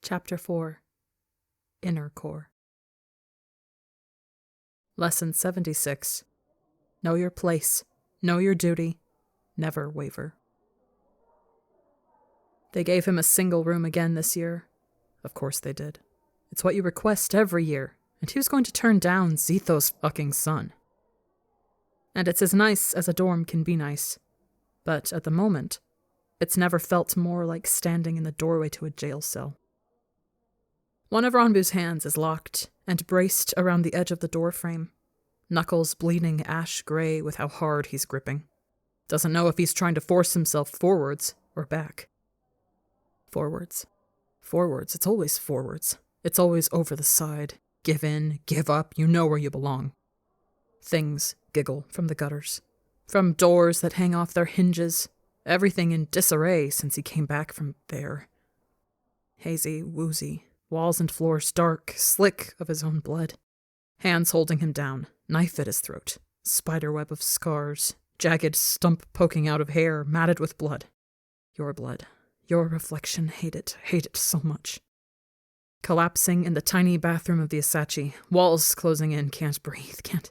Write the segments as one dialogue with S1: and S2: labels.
S1: Chapter 4 Inner Core. Lesson 76. Know your place. Know your duty. Never waver. They gave him a single room again this year. Of course they did. It's what you request every year, and he was going to turn down Zetho's fucking son. And it's as nice as a dorm can be nice. But at the moment, it's never felt more like standing in the doorway to a jail cell. One of Ronbu's hands is locked and braced around the edge of the doorframe, knuckles bleeding ash gray with how hard he's gripping. Doesn't know if he's trying to force himself forwards or back. Forwards. Forwards. It's always forwards. It's always over the side. Give in, give up, you know where you belong. Things giggle from the gutters. From doors that hang off their hinges. Everything in disarray since he came back from there. Hazy, woozy. Walls and floors dark, slick of his own blood. Hands holding him down, knife at his throat. Spiderweb of scars. Jagged stump poking out of hair, matted with blood. Your blood. Your reflection. Hate it so much. Collapsing in the tiny bathroom of the Asachi. Walls closing in, can't breathe, can't.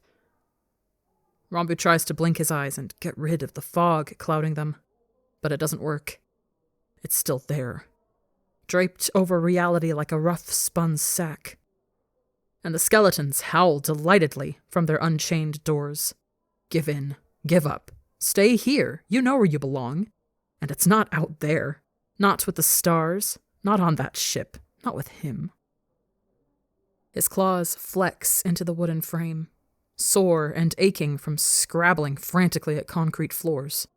S1: Ronbu tries to blink his eyes and get rid of the fog clouding them, but it doesn't work. It's still there. Draped over reality like a rough-spun sack. And the skeletons howl delightedly from their unchained doors. Give in. Give up. Stay here. You know where you belong. And it's not out there. Not with the stars. Not on that ship. Not with him. His claws flex into the wooden frame, sore and aching from scrabbling frantically at concrete floors.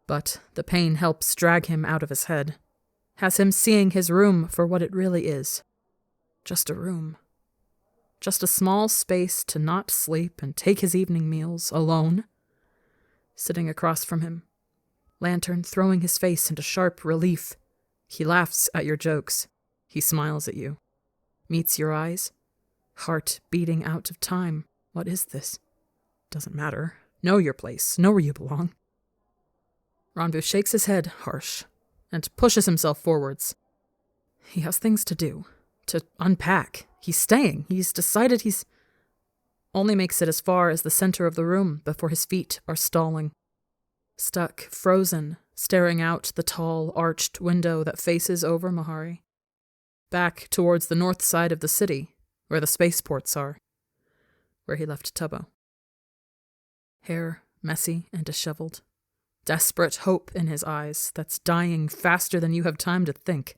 S1: But the pain helps drag him out of his head. Has him seeing his room for what it really is. Just a room. Just a small space to not sleep and take his evening meals alone. Sitting across from him, lantern throwing his face into sharp relief. He laughs at your jokes. He smiles at you. Meets your eyes. Heart beating out of time. What is this? Doesn't matter. Know your place. Know where you belong. Ronbu shakes his head, harsh, and pushes himself forwards. He has things to do, to unpack. He's staying. He's decided he's... Only makes it as far as the center of the room before his feet are stalling. Stuck, frozen, staring out the tall, arched window that faces over Mahari. Back towards the north side of the city, where the spaceports are. Where he left Tubbo. Hair messy and disheveled. Desperate hope in his eyes that's dying faster than you have time to think.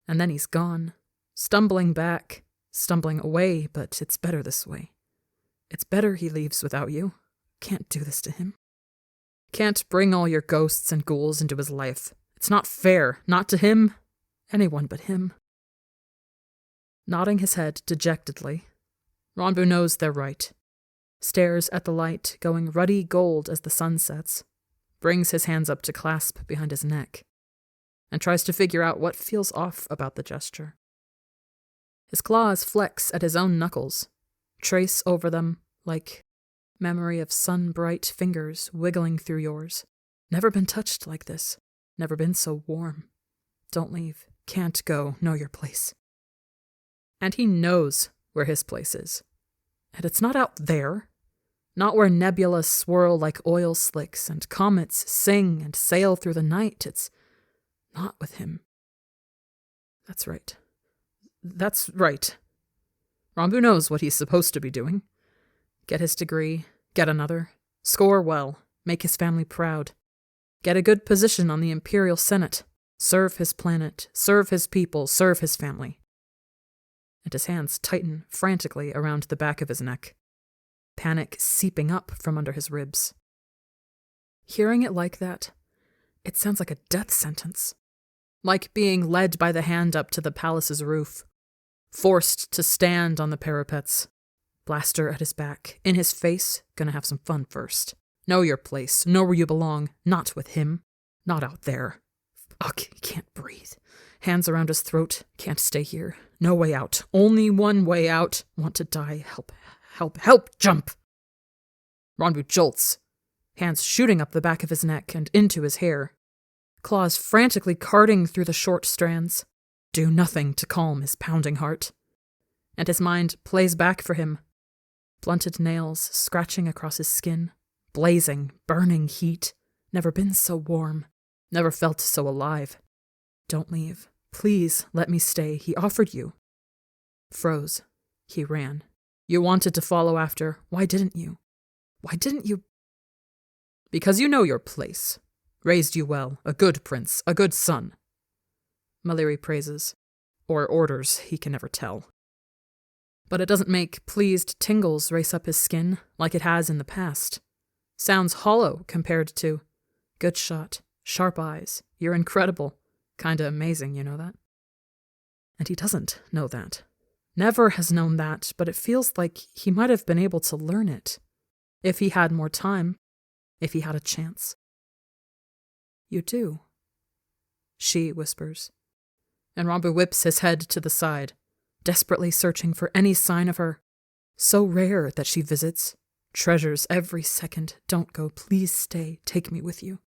S1: And then he's gone, stumbling back, stumbling away, but it's better this way. It's better he leaves without you. Can't do this to him. Can't bring all your ghosts and ghouls into his life. It's not fair, not to him, anyone but him. Nodding his head dejectedly, Ronbu knows they're right. Stares at the light going ruddy gold as the sun sets. Brings his hands up to clasp behind his neck, and tries to figure out what feels off about the gesture. His claws flex at his own knuckles, trace over them like memory of sun-bright fingers wiggling through yours. Never been touched like this, never been so warm. Don't leave, can't go, know your place. And he knows where his place is. And it's not out there. Not where nebulas swirl like oil slicks and comets sing and sail through the night. It's not with him. That's right. That's right. Ronbu knows what he's supposed to be doing. Get his degree, get another, score well, make his family proud. Get a good position on the Imperial Senate, serve his planet, serve his people, serve his family. And his hands tighten frantically around the back of his neck. Panic seeping up from under his ribs. Hearing it like that, it sounds like a death sentence. Like being led by the hand up to the palace's roof. Forced to stand on the parapets. Blaster at his back, in his face, gonna have some fun first. Know your place, know where you belong, not with him. Not out there. Fuck, he can't breathe. Hands around his throat, can't stay here. No way out, only one way out. Want to die, help. Help, jump! Ronbu jolts, hands shooting up the back of his neck and into his hair. Claws frantically carding through the short strands. do nothing to calm his pounding heart. And his mind plays back for him. Blunted nails scratching across his skin, blazing, burning heat, never been so warm, never felt so alive. Don't leave. Please let me stay. He offered you. Froze. He ran. You wanted to follow after. Why didn't you? Why didn't you? Because you know your place. Raised you well. A good prince. A good son. Maliri praises. Or orders, he can never tell. But it doesn't make pleased tingles race up his skin like it has in the past. Sounds hollow compared to, good shot, sharp eyes, you're incredible, kinda amazing, you know that? And he doesn't know that. Never has known that, but it feels like he might have been able to learn it. If he had more time, if he had a chance. You do, she whispers. And Rambu whips his head to the side, desperately searching for any sign of her. So rare that she visits, treasures every second. Don't go, please stay, take me with you.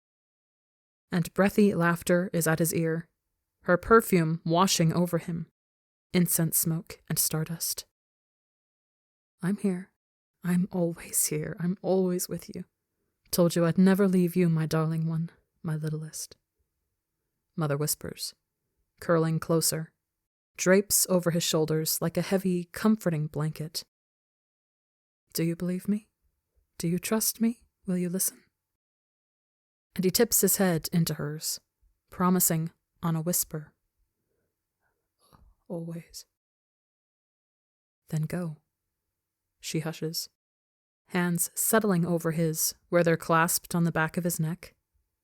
S1: And breathy laughter is at his ear, her perfume washing over him, incense smoke and stardust. I'm here. I'm always here. I'm always with you. Told you I'd never leave you, my darling one, my littlest. Mother whispers, curling closer, drapes over his shoulders like a heavy, comforting blanket. Do you believe me? Do you trust me? Will you listen? And he tips his head into hers, promising on a whisper. Always. Then go. She hushes, hands settling over his where they're clasped on the back of his neck,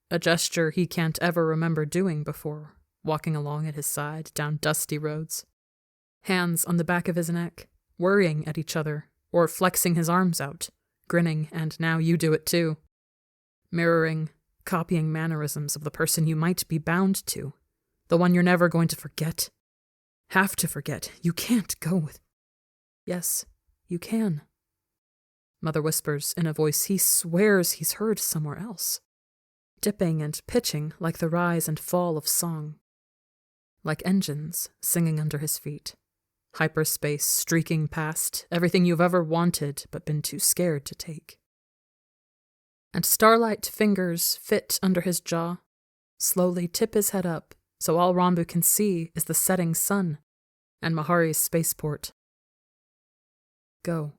S1: a gesture he can't ever remember doing before, walking along at his side down dusty roads. Hands on the back of his neck, worrying at each other, or flexing his arms out, grinning, and now you do it too. Mirroring, copying mannerisms of the person you might be bound to, the one you're never going to forget. Have to forget. You can't go with. Yes, you can. Mother whispers in a voice he swears he's heard somewhere else, dipping and pitching like the rise and fall of song. Like engines singing under his feet, hyperspace streaking past everything you've ever wanted but been too scared to take. And starlight fingers fit under his jaw, slowly tip his head up so all Rambu can see is the setting sun and Mahari's spaceport. Go.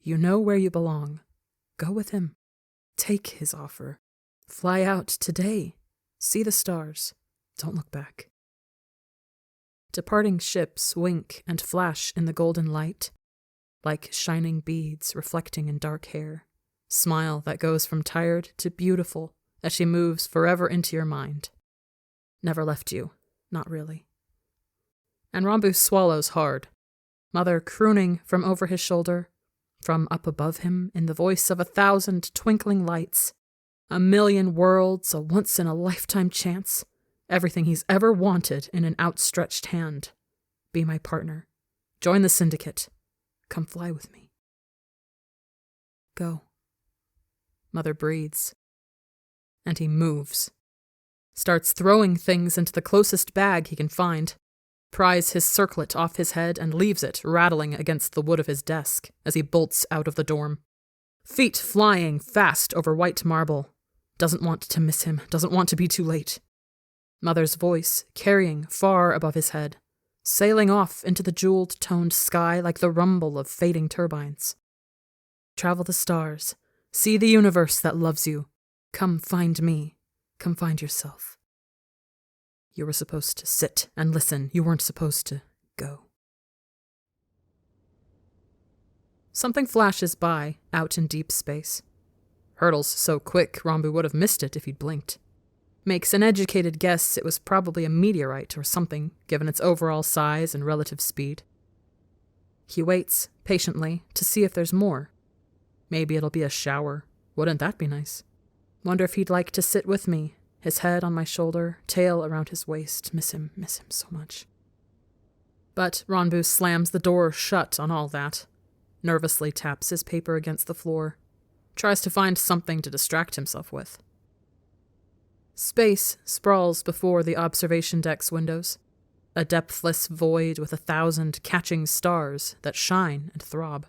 S1: You know where you belong. Go with him. Take his offer. Fly out today. See the stars. Don't look back. Departing ships wink and flash in the golden light, like shining beads reflecting in dark hair. Smile that goes from tired to beautiful as she moves forever into your mind. Never left you. Not really. And Rambu swallows hard, Mother crooning from over his shoulder, from up above him in the voice of 1,000 twinkling lights, 1,000,000 worlds, a once-in-a-lifetime chance, everything he's ever wanted in an outstretched hand. Be my partner. Join the syndicate. Come fly with me. Go. Mother breathes. And he moves. Starts throwing things into the closest bag he can find, pries his circlet off his head and leaves it rattling against the wood of his desk as he bolts out of the dorm. Feet flying fast over white marble. Doesn't want to miss him, doesn't want to be too late. Mother's voice carrying far above his head, sailing off into the jeweled-toned sky like the rumble of fading turbines. Travel the stars. See the universe that loves you. Come find me. Come find yourself. You were supposed to sit and listen. You weren't supposed to go. Something flashes by, out in deep space. Hurtles so quick, Rambu would have missed it if he'd blinked. Makes an educated guess it was probably a meteorite or something, given its overall size and relative speed. He waits, patiently, to see if there's more. Maybe it'll be a shower. Wouldn't that be nice? Wonder if he'd like to sit with me, his head on my shoulder, tail around his waist. Miss him so much. But Rambu slams the door shut on all that, nervously taps his paper against the floor, tries to find something to distract himself with. Space sprawls before the observation deck's windows, a depthless void with 1,000 catching stars that shine and throb.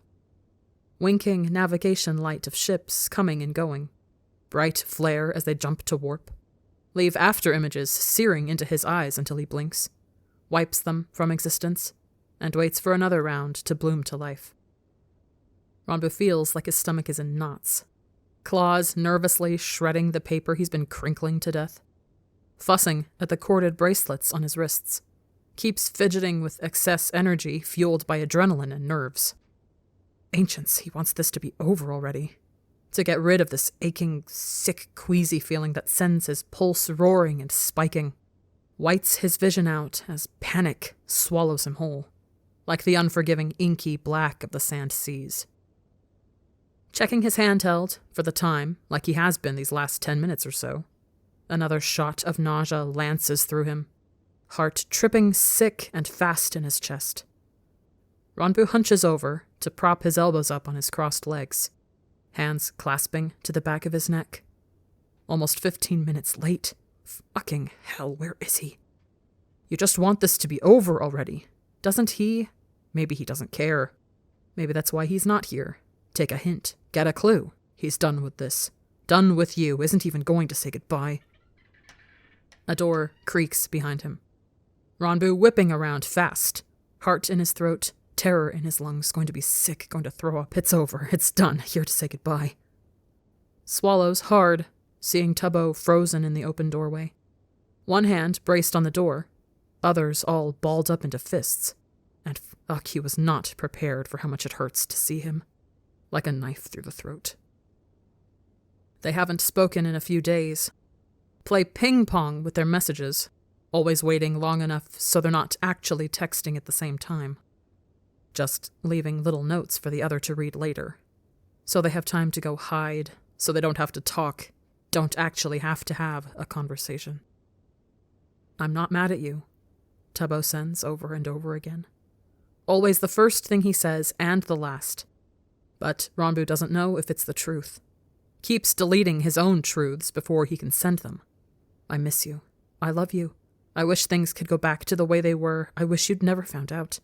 S1: Winking navigation light of ships coming and going, bright flare as they jump to warp, leave after images searing into his eyes until he blinks, wipes them from existence, and waits for another round to bloom to life. Ranbu feels like his stomach is in knots, claws nervously shredding the paper he's been crinkling to death, fussing at the corded bracelets on his wrists, keeps fidgeting with excess energy fueled by adrenaline and nerves. Ancients, he wants this to be over already, to get rid of this aching, sick, queasy feeling that sends his pulse roaring and spiking, whites his vision out as panic swallows him whole, like the unforgiving inky black of the sand seas. Checking his handheld, for the time, like he has been these last 10 minutes or so, another shot of nausea lances through him, heart tripping sick and fast in his chest. Ranbu hunches over to prop his elbows up on his crossed legs, hands clasping to the back of his neck. Almost 15 minutes late. Fucking hell, where is he? You just want this to be over already. Doesn't he? Maybe he doesn't care. Maybe that's why he's not here. Take a hint. Get a clue. He's done with this. Done with you. Isn't even going to say goodbye. A door creaks behind him. Ranbu whipping around fast. Heart in his throat. Terror in his lungs. Going to be sick. Going to throw up. It's over. It's done. Here to say goodbye. Swallows hard, seeing Tubbo frozen in the open doorway. One hand braced on the door. Others all balled up into fists. And fuck, he was not prepared for how much it hurts to see him. Like a knife through the throat. They haven't spoken in a few days. Play ping-pong with their messages, always waiting long enough so they're not actually texting at the same time. Just leaving little notes for the other to read later. So they have time to go hide, so they don't have to talk, don't actually have to have a conversation. I'm not mad at you, Tubbo sends over and over again. Always the first thing he says and the last. But Ranbu doesn't know if it's the truth. Keeps deleting his own truths before he can send them. I miss you. I love you. I wish things could go back to the way they were. I wish you'd never found out.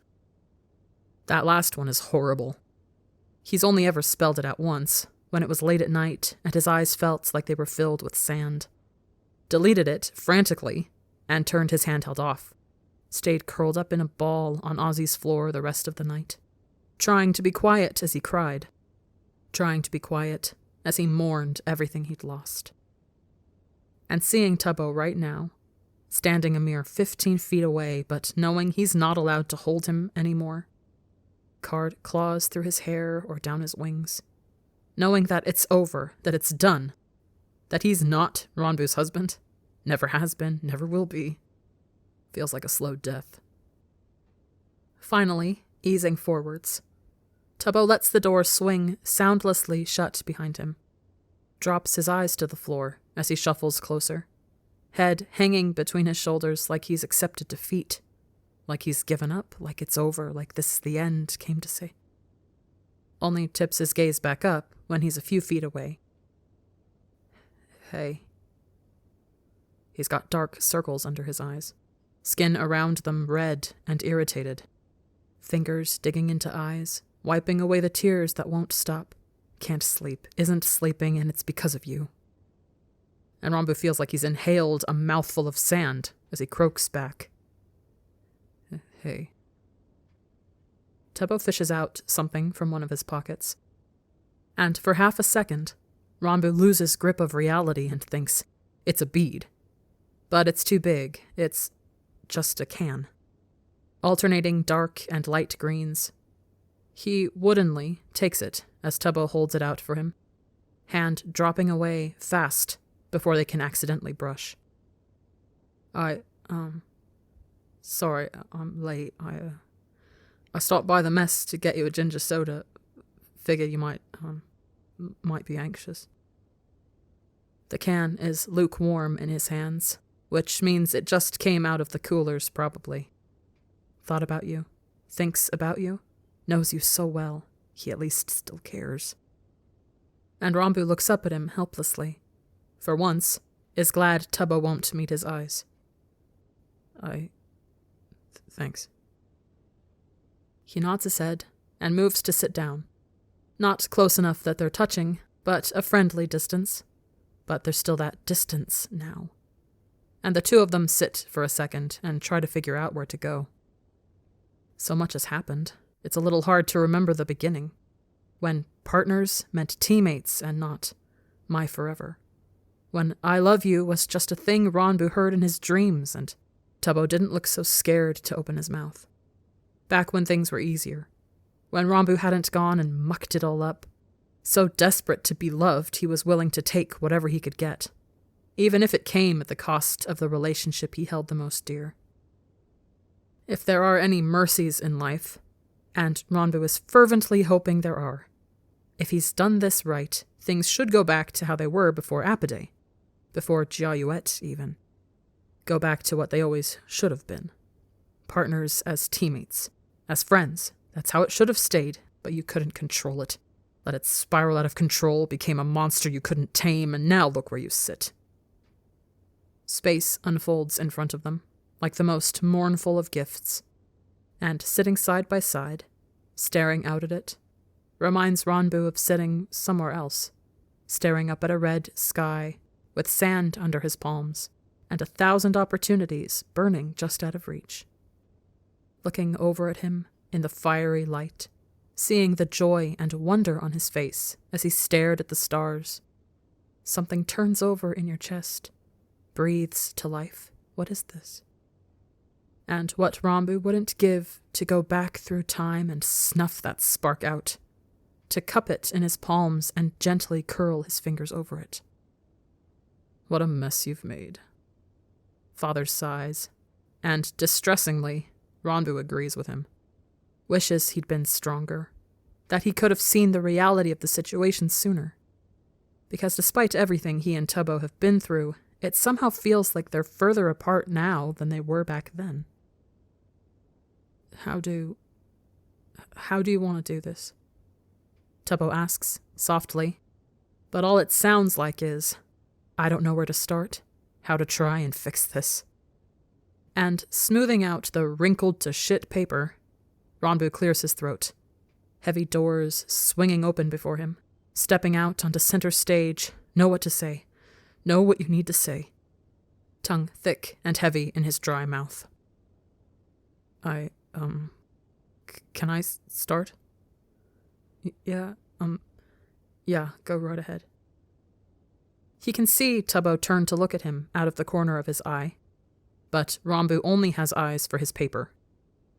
S1: That last one is horrible. He's only ever spelled it out once, when it was late at night and his eyes felt like they were filled with sand. Deleted it, frantically, and turned his handheld off. Stayed curled up in a ball on Ozzy's floor the rest of the night. Trying to be quiet as he cried. Trying to be quiet as he mourned everything he'd lost. And seeing Tubbo right now, standing a mere 15 feet away, but knowing he's not allowed to hold him anymore. Carved claws through his hair or down his wings. Knowing that it's over, that it's done. That he's not Ranbu's husband. Never has been, never will be. Feels like a slow death. Finally, easing forwards, Tubbo lets the door swing soundlessly shut behind him. Drops his eyes to the floor as he shuffles closer. Head hanging between his shoulders like he's accepted defeat. Like he's given up, like it's over, like this is the end, came to say. Only tips his gaze back up when he's a few feet away. Hey. He's got dark circles under his eyes. Skin around them red and irritated. Fingers digging into eyes, wiping away the tears that won't stop. Can't sleep, isn't sleeping, and it's because of you. And Ranbu feels like he's inhaled a mouthful of sand as he croaks back. Hey. Tubbo fishes out something from one of his pockets. And for half a second, Ranbu loses grip of reality and thinks, it's a bead. But it's too big, it's just a can. Alternating dark and light greens. He woodenly takes it as Tubbo holds it out for him, hand dropping away fast before they can accidentally brush. Sorry, I'm late. I stopped by the mess to get you a ginger soda. Figure you might be anxious. The can is lukewarm in his hands, which means it just came out of the coolers, probably. Thought about you. Thinks about you. Knows you so well. He at least still cares. And Ranbu looks up at him helplessly. For once, is glad Tubbo won't meet his eyes. I Thanks. He nods his head and moves to sit down. Not close enough that they're touching, but a friendly distance. But there's still that distance now. And the two of them sit for a second and try to figure out where to go. So much has happened, it's a little hard to remember the beginning, when partners meant teammates and not my forever. When I love you was just a thing Ronbu heard in his dreams, and Tubbo didn't look so scared to open his mouth. Back when things were easier. When Ronbu hadn't gone and mucked it all up. So desperate to be loved, he was willing to take whatever he could get, even if it came at the cost of the relationship he held the most dear. If there are any mercies in life, and Ronbu is fervently hoping there are, if he's done this right, things should go back to how they were before Apode, before Jiayuet even. Go back to what they always should have been. Partners as teammates, as friends. That's how it should have stayed, but you couldn't control it. Let it spiral out of control, became a monster you couldn't tame, and now look where you sit. Space unfolds in front of them, like the most mournful of gifts, and sitting side by side, staring out at it, reminds Ronbu of sitting somewhere else, staring up at a red sky with sand under his palms and 1,000 opportunities burning just out of reach. Looking over at him in the fiery light, seeing the joy and wonder on his face as he stared at the stars. Something turns over in your chest, breathes to life. What is this? And what Ronbu wouldn't give to go back through time and snuff that spark out, to cup it in his palms and gently curl his fingers over it. What a mess you've made. Father sighs, and distressingly, Ronbu agrees with him. Wishes he'd been stronger, that he could have seen the reality of the situation sooner. Because despite everything he and Tubbo have been through, it somehow feels like they're further apart now than they were back then. How do you want to do this? Tubbo asks, softly, but all it sounds like is, I don't know where to start, how to try and fix this. And smoothing out the wrinkled-to-shit paper, Ronbu clears his throat. Heavy doors swinging open before him, stepping out onto center stage, know what to say, know what you need to say. Tongue thick and heavy in his dry mouth. Can I start? Yeah, go right ahead. He can see Tubbo turn to look at him out of the corner of his eye. But Ronbu only has eyes for his paper.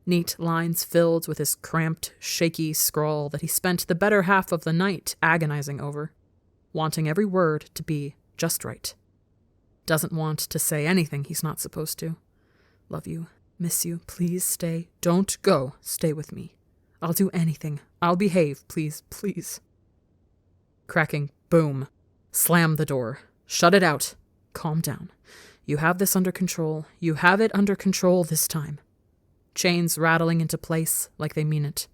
S1: Neat lines filled with his cramped, shaky scrawl that he spent the better half of the night agonizing over, wanting every word to be just right. Doesn't want to say anything he's not supposed to. Love you, miss you, please stay. Don't go, stay with me. I'll do anything. I'll behave, please, please. Cracking boom. Slam the door. Shut it out. Calm down. You have this under control. You have it under control this time. Chains rattling into place like they mean it.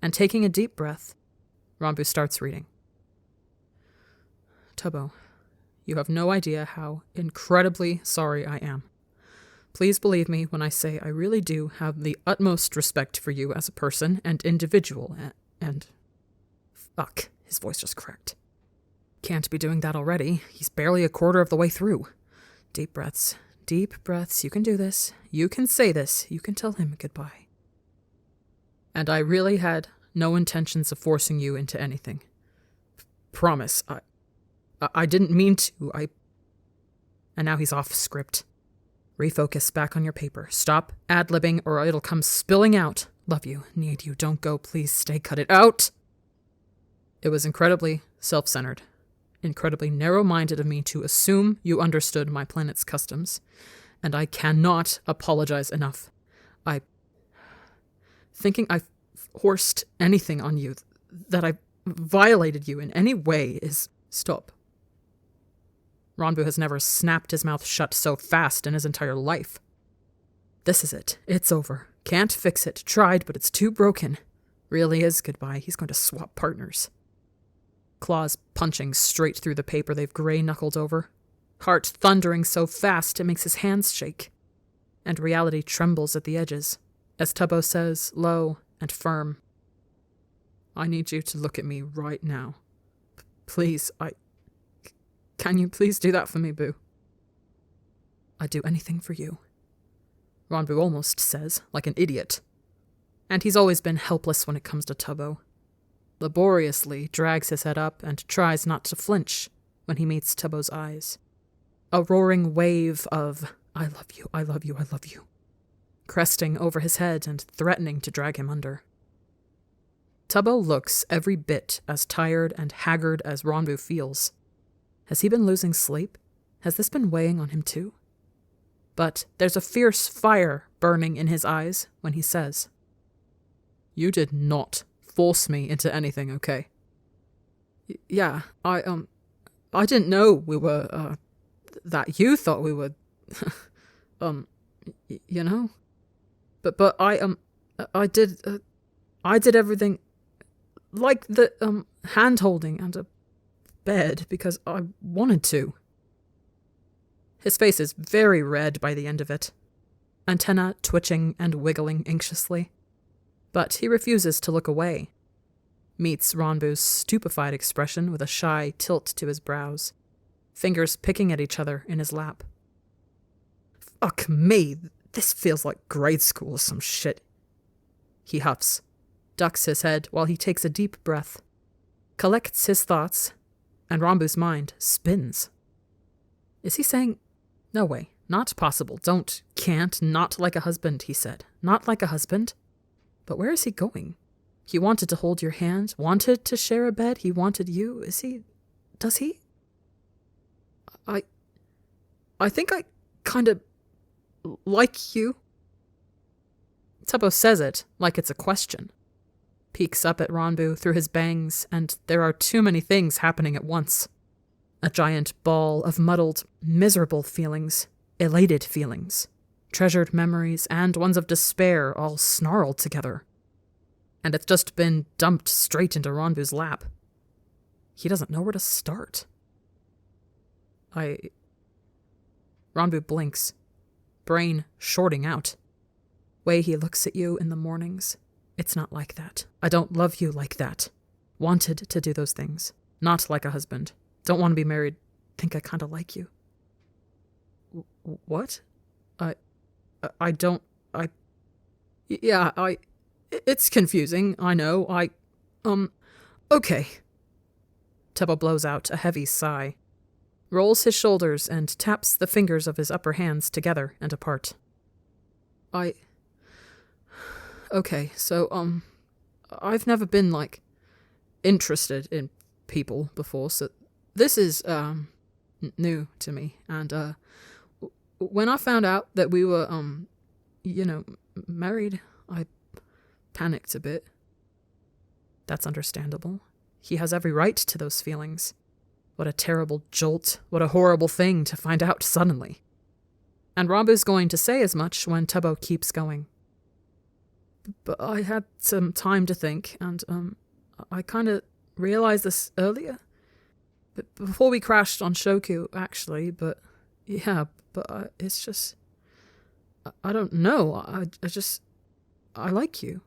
S1: And taking a deep breath, Ronbu starts reading. Tubbo, you have no idea how incredibly sorry I am. Please believe me when I say I really do have the utmost respect for you as a person and individual, and... Fuck, his voice just cracked. Can't be doing that already. He's barely a quarter of the way through. Deep breaths. Deep breaths. You can do this. You can say this. You can tell him goodbye. And I really had no intentions of forcing you into anything. Promise. I didn't mean to. And now he's off script. Refocus back on your paper. Stop ad-libbing or it'll come spilling out. Love you. Need you. Don't go. Please stay. Cut it out. It was incredibly self-centered. Incredibly narrow-minded of me to assume you understood my planet's customs, and I cannot apologize enough. Thinking I forced anything on you, that I violated you in any way is... Stop. Ronbu has never snapped his mouth shut so fast in his entire life. This is it. It's over. Can't fix it. Tried, but it's too broken. Really is goodbye. He's going to swap partners. Claws punching straight through the paper they've gray-knuckled over. Heart thundering so fast it makes his hands shake. and reality trembles at the edges, as Tubbo says, low and firm, "I need you to look at me right now. Please, Can you please do that for me, Boo?" "I'd do anything for you," Ranbu almost says, like an idiot. And he's always been helpless when it comes to Tubbo. Laboriously drags his head up and tries not to flinch when he meets Tubbo's eyes. A roaring wave of, "I love you, I love you, I love you," cresting over his head and threatening to drag him under. Tubbo looks every bit as tired and haggard as Ranbu feels. Has he been losing sleep? Has this been weighing on him too? But there's a fierce fire burning in his eyes when he says, "You did not force me into anything, okay?" Yeah, I didn't know we were, that you thought we were, you know? But I did everything, like the, hand-holding and a bed, because I wanted to." His face is very red by the end of it, antenna twitching and wiggling anxiously. But he refuses to look away, meets Ranbu's stupefied expression with a shy tilt to his brows, fingers picking at each other in his lap. "Fuck me, this feels like grade school or some shit." He huffs, ducks his head while he takes a deep breath, collects his thoughts, and Ranbu's mind spins. Is he saying, "No way, not possible, can't, not like a husband," he said. Not like a husband? But where is he going? He wanted to hold your hand, wanted to share a bed, he wanted you. Does he? I think I kinda like you. Tubbo says it like it's a question. Peeks up at Ranbu through his bangs, and there are too many things happening at once. A giant ball of muddled, miserable feelings, elated feelings, treasured memories, and ones of despair all snarled together. And it's just been dumped straight into Ranbu's lap. He doesn't know where to start. Ranbu blinks, brain shorting out. Way he looks at you in the mornings. It's not like that. I don't love you like that. Wanted to do those things. Not like a husband. Don't want to be married. Think I kinda like you. What? It's confusing, I know, okay. Tubbo blows out a heavy sigh, rolls his shoulders and taps the fingers of his upper hands together and apart. Okay, so, I've never been, interested in people before, so this is, new to me, and, when I found out that we were, married, I panicked a bit. That's understandable. He has every right to those feelings. What a terrible jolt, what a horrible thing to find out suddenly. And Ranbu's going to say as much when Tubbo keeps going. But I had some time to think, and, I kinda realized this earlier. Before we crashed on Shoku, actually, but it's just, I don't know, I like you.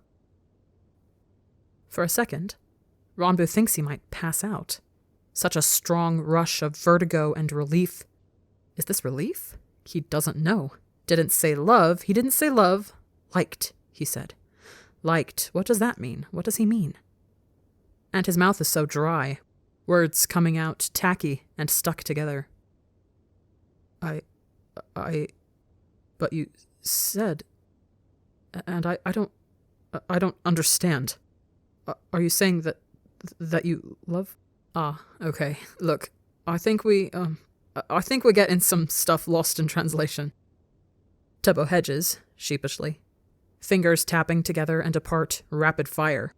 S1: For a second, Ranbu thinks he might pass out. Such a strong rush of vertigo and relief. Is this relief? He doesn't know. Didn't say love. He didn't say love. Liked, he said. Liked. What does that mean? What does he mean? And his mouth is so dry. Words coming out tacky and stuck together. But you said, and I don't understand. Are you saying that you love? Ah, okay. Look, I think we're getting some stuff lost in translation. Tubbo hedges, sheepishly. Fingers tapping together and apart, rapid fire.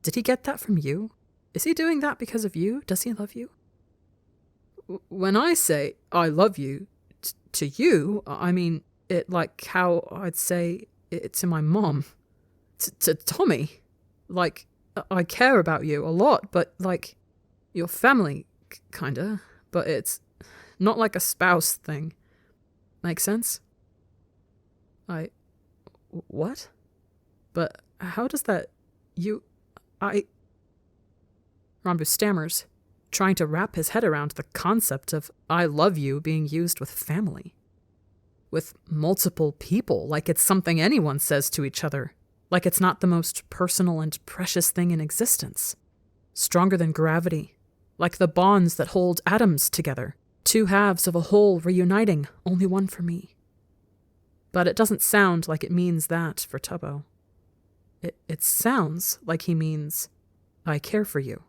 S1: Did he get that from you? Is he doing that because of you? Does he love you? When I say I love you, to you, I mean it like how I'd say it to my mom. To Tommy. Like, I care about you a lot, but like, your family, kinda. But it's not like a spouse thing. Make sense? What? But how does that... Rambu stammers, trying to wrap his head around the concept of I love you being used with family. With multiple people, like it's something anyone says to each other, like it's not the most personal and precious thing in existence. Stronger than gravity, like the bonds that hold atoms together, two halves of a whole reuniting, only one for me. But it doesn't sound like it means that for Tubbo. It sounds like he means, I care for you.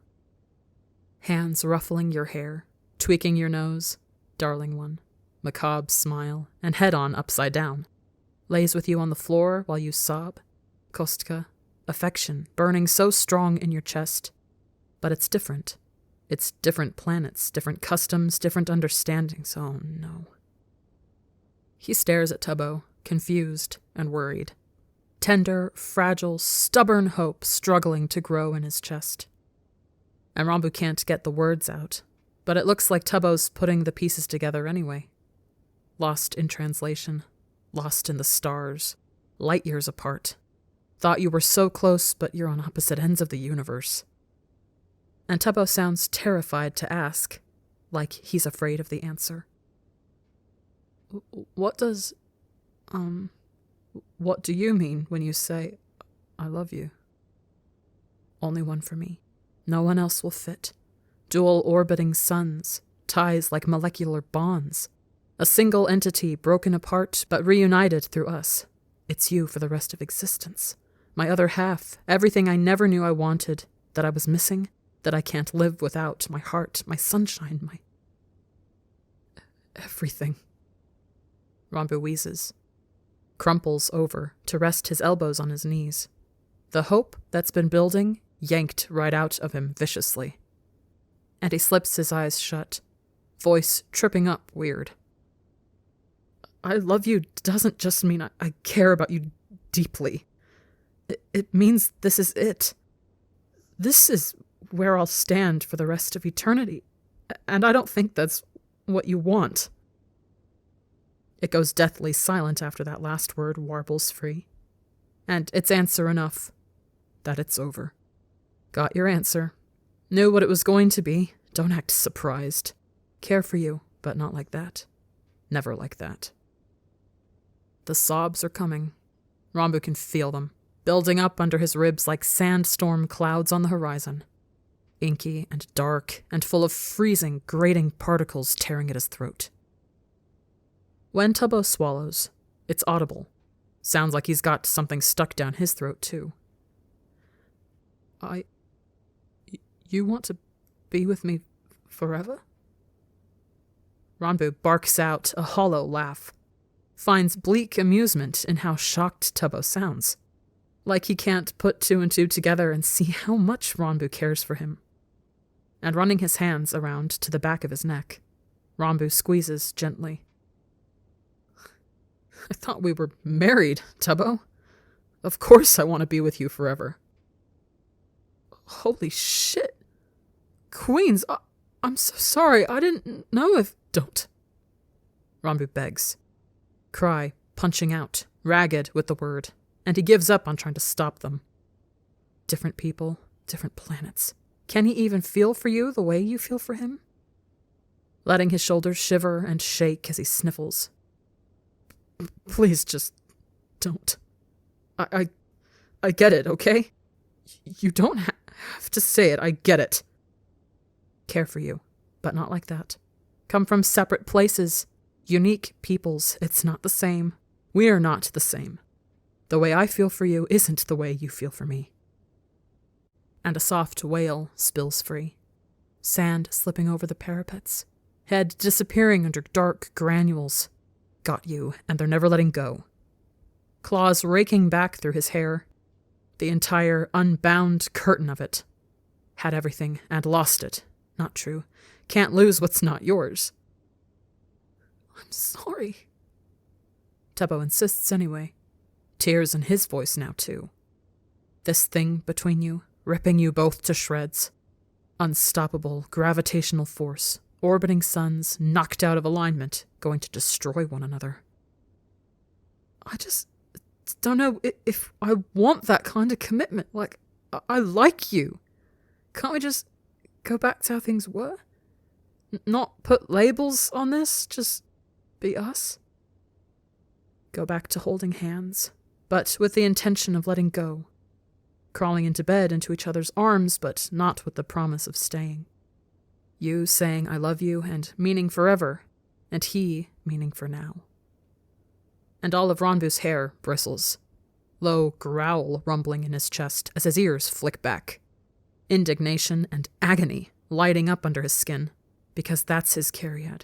S1: Hands ruffling your hair, tweaking your nose, darling one, macabre smile, and head on upside down. Lays with you on the floor while you sob. Kostka, affection burning so strong in your chest. But it's different. It's different planets, different customs, different understandings. Oh no. He stares at Tubbo, confused and worried. Tender, fragile, stubborn hope struggling to grow in his chest. And Rambu can't get the words out, but it looks like Tubbo's putting the pieces together anyway. Lost in translation, lost in the stars, light years apart. Thought you were so close, but you're on opposite ends of the universe. And Tubbo sounds terrified to ask, like he's afraid of the answer. What do you mean when you say, I love you? Only one for me. No one else will fit. Dual orbiting suns, ties like molecular bonds. A single entity broken apart but reunited through us. It's you for the rest of existence. My other half, everything I never knew I wanted, that I was missing, that I can't live without, my heart, my sunshine, my... everything. Rambu wheezes. Crumples over to rest his elbows on his knees. The hope that's been building yanked right out of him viciously. And he slips his eyes shut, voice tripping up weird. I love you doesn't just mean I care about you deeply. It means this is it. This is where I'll stand for the rest of eternity. And I don't think that's what you want. It goes deathly silent after that last word warbles free. And it's answer enough that it's over. Got your answer. Knew what it was going to be. Don't act surprised. Care for you, but not like that. Never like that. The sobs are coming. Rambu can feel them, building up under his ribs like sandstorm clouds on the horizon. Inky and dark and full of freezing, grating particles tearing at his throat. When Tubbo swallows, it's audible. Sounds like he's got something stuck down his throat, too. You want to be with me forever? Rambu barks out a hollow laugh. Finds bleak amusement in how shocked Tubbo sounds. Like he can't put two and two together and see how much Rambu cares for him. And running his hands around to the back of his neck, Rambu squeezes gently. I thought we were married, Tubbo. Of course I want to be with you forever. Holy shit. Queens, I'm so sorry. I didn't know if... Don't. Rambu begs. Cry, punching out, ragged with the word, and he gives up on trying to stop them. Different people, different planets. Can he even feel for you the way you feel for him? Letting his shoulders shiver and shake as he sniffles. Please just don't. I get it, okay? You don't have to say it, I get it. Care for you, but not like that. Come from separate places, unique peoples, it's not the same. We're not the same. The way I feel for you isn't the way you feel for me. And a soft wail spills free. Sand slipping over the parapets. Head disappearing under dark granules. Got you, and they're never letting go. Claws raking back through his hair. The entire unbound curtain of it. Had everything and lost it. Not true. Can't lose what's not yours. I'm sorry. Tubbo insists anyway. Tears in his voice now, too. This thing between you, ripping you both to shreds. Unstoppable gravitational force. Orbiting suns, knocked out of alignment, going to destroy one another. I just don't know if I want that kind of commitment. Like, I like you. Can't we just go back to how things were? Not put labels on this, just be us? Go back to holding hands, but with the intention of letting go. Crawling into bed into each other's arms, but not with the promise of staying. You saying I love you and meaning forever, and he meaning for now. And all of Ronbu's hair bristles. Low growl rumbling in his chest as his ears flick back. Indignation and agony lighting up under his skin, because that's his Cariad.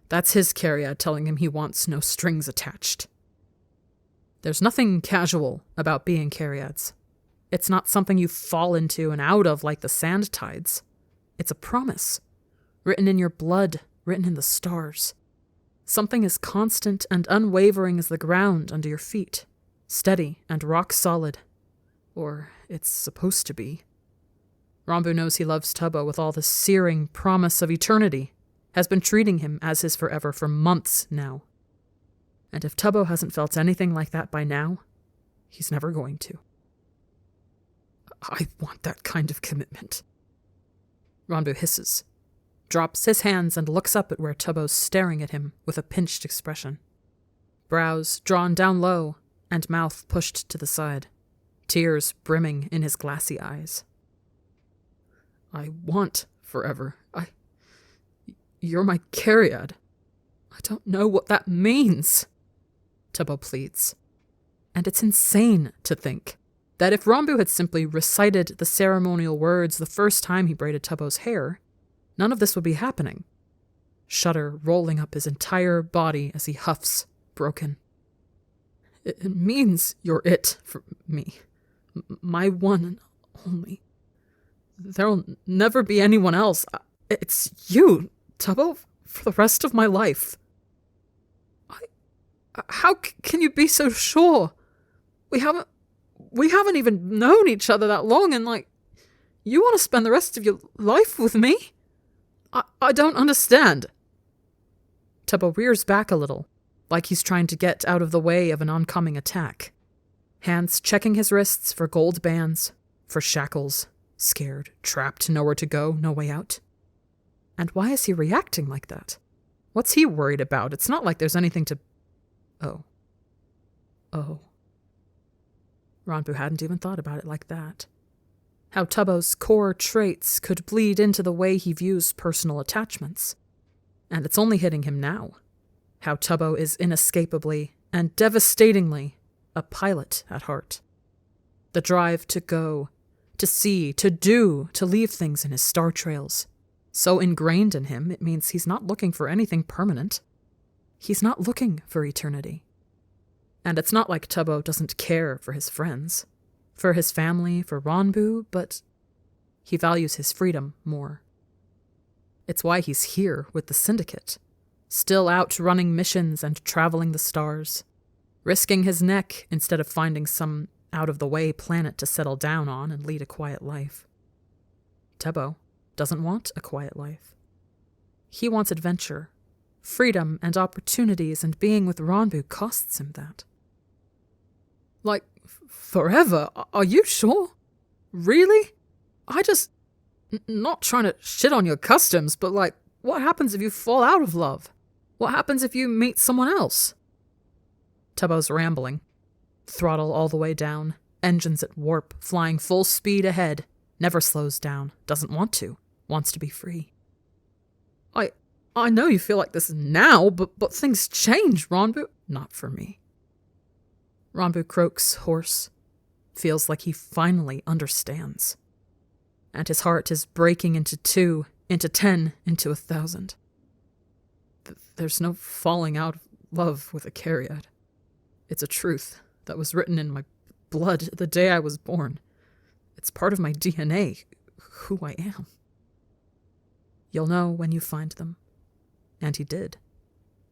S1: That's his Cariad telling him he wants no strings attached. There's nothing casual about being Cariads. It's not something you fall into and out of like the sand tides. It's a promise, written in your blood, written in the stars. Something as constant and unwavering as the ground under your feet, steady and rock solid. Or it's supposed to be. Ranbu knows he loves Tubbo with all the searing promise of eternity, has been treating him as his forever for months now. And if Tubbo hasn't felt anything like that by now, he's never going to. I want that kind of commitment. Ranbu hisses, drops his hands and looks up at where Tubbo's staring at him with a pinched expression. Brows drawn down low and mouth pushed to the side, tears brimming in his glassy eyes. I want forever. You're my Cariad. I don't know what that means, Tubbo pleads. And it's insane to think that if Ranbu had simply recited the ceremonial words the first time he braided Tubbo's hair, none of this would be happening. Shudder rolling up his entire body as he huffs, broken. It means you're it for me. My one and only. There'll never be anyone else. It's you, Tubbo, for the rest of my life. How can you be so sure? We haven't even known each other that long, and you want to spend the rest of your life with me? I don't understand. Tubbo rears back a little, like he's trying to get out of the way of an oncoming attack. Hands checking his wrists for gold bands, for shackles, scared, trapped, nowhere to go, no way out. And why is he reacting like that? What's he worried about? It's not like there's anything to... Oh. Ranbu hadn't even thought about it like that. How Tubbo's core traits could bleed into the way he views personal attachments. And it's only hitting him now. How Tubbo is inescapably and devastatingly a pilot at heart. The drive to go, to see, to do, to leave things in his star trails. So ingrained in him, it means he's not looking for anything permanent. He's not looking for eternity. And it's not like Tubbo doesn't care for his friends, for his family, for Ranbu, but he values his freedom more. It's why he's here with the Syndicate, still out running missions and traveling the stars, risking his neck instead of finding some out-of-the-way planet to settle down on and lead a quiet life. Tubbo doesn't want a quiet life. He wants adventure, freedom and opportunities, and being with Ranbu costs him that. Forever? Are you sure? Really? Not trying to shit on your customs, but what happens if you fall out of love? What happens if you meet someone else? Tubbo's rambling. Throttle all the way down, engines at warp, flying full speed ahead, never slows down, doesn't want to, wants to be free. I know you feel like this now, but things change, Ranbu. Not for me. Ranbu croaks hoarse, feels like he finally understands. And his heart is breaking into 2, into 10, into 1,000. There's no falling out of love with a Cariad. It's a truth that was written in my blood the day I was born. It's part of my DNA, who I am. You'll know when you find them. And he did.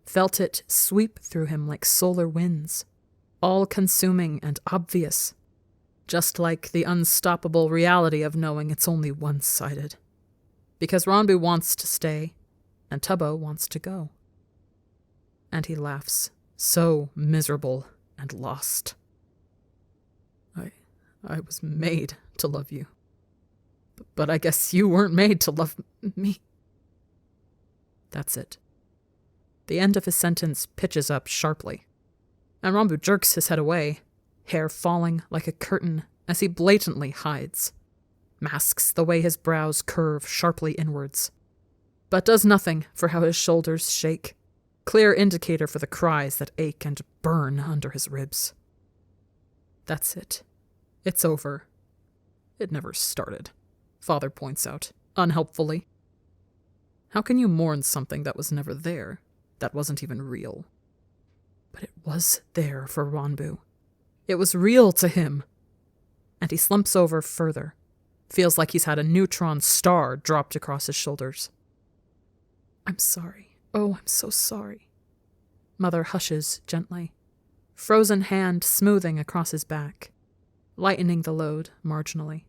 S1: Felt it sweep through him like solar winds, all-consuming and obvious, just like the unstoppable reality of knowing it's only one-sided. Because Ranbu wants to stay, and Tubbo wants to go. And he laughs, so miserable and lost. I was made to love you. But I guess you weren't made to love me. That's it. The end of his sentence pitches up sharply, and Ranbu jerks his head away, hair falling like a curtain as he blatantly hides, masks the way his brows curve sharply inwards, but does nothing for how his shoulders shake, clear indicator for the cries that ache and burn under his ribs. That's it. It's over. It never started, Father points out, unhelpfully. How can you mourn something that was never there, that wasn't even real? But it was there for Ranbu. It was real to him. And he slumps over further, feels like he's had a neutron star dropped across his shoulders. I'm sorry. Oh, I'm so sorry. Mother hushes gently, frozen hand smoothing across his back, lightening the load marginally.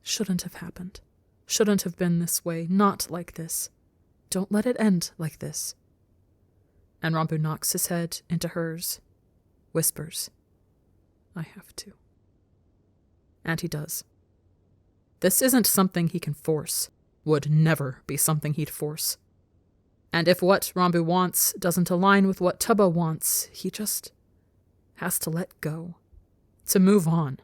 S1: Shouldn't have happened. Shouldn't have been this way, not like this. Don't let it end like this. And Ranbu knocks his head into hers, whispers, I have to. And he does. This isn't something he can force, would never be something he'd force. And if what Ranbu wants doesn't align with what Tubbo wants, he just has to let go, to move on.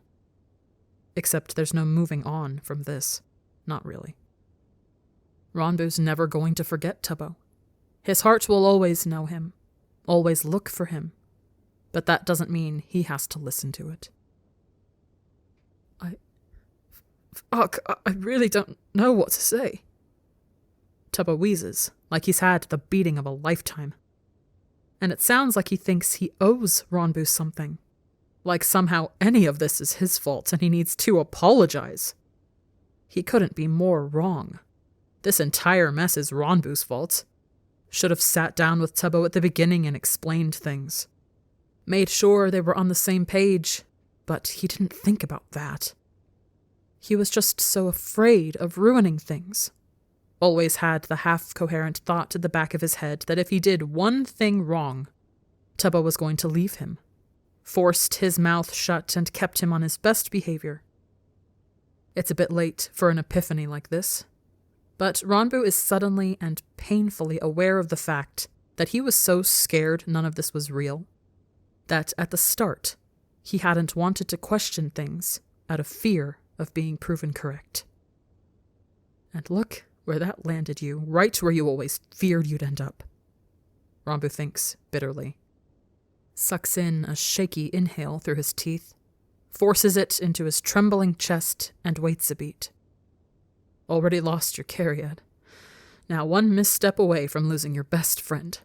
S1: Except there's no moving on from this. Not really. Ranbu's never going to forget Tubbo. His heart will always know him, always look for him, but that doesn't mean he has to listen to it. I really don't know what to say. Tubbo wheezes, like he's had the beating of a lifetime. And it sounds like he thinks he owes Ranbu something. Like somehow any of this is his fault and he needs to apologize. He couldn't be more wrong. This entire mess is Ranbu's fault. Should have sat down with Tubbo at the beginning and explained things. Made sure they were on the same page, but he didn't think about that. He was just so afraid of ruining things. Always had the half-coherent thought at the back of his head that if he did one thing wrong, Tubbo was going to leave him. Forced his mouth shut and kept him on his best behavior. It's a bit late for an epiphany like this, but Ranbu is suddenly and painfully aware of the fact that he was so scared none of this was real, that at the start, he hadn't wanted to question things out of fear of being proven correct. And look where that landed you, right where you always feared you'd end up. Ranbu thinks bitterly. Sucks in a shaky inhale through his teeth, forces it into his trembling chest, and waits a beat. Already lost your Cariad. Now one misstep away from losing your best friend.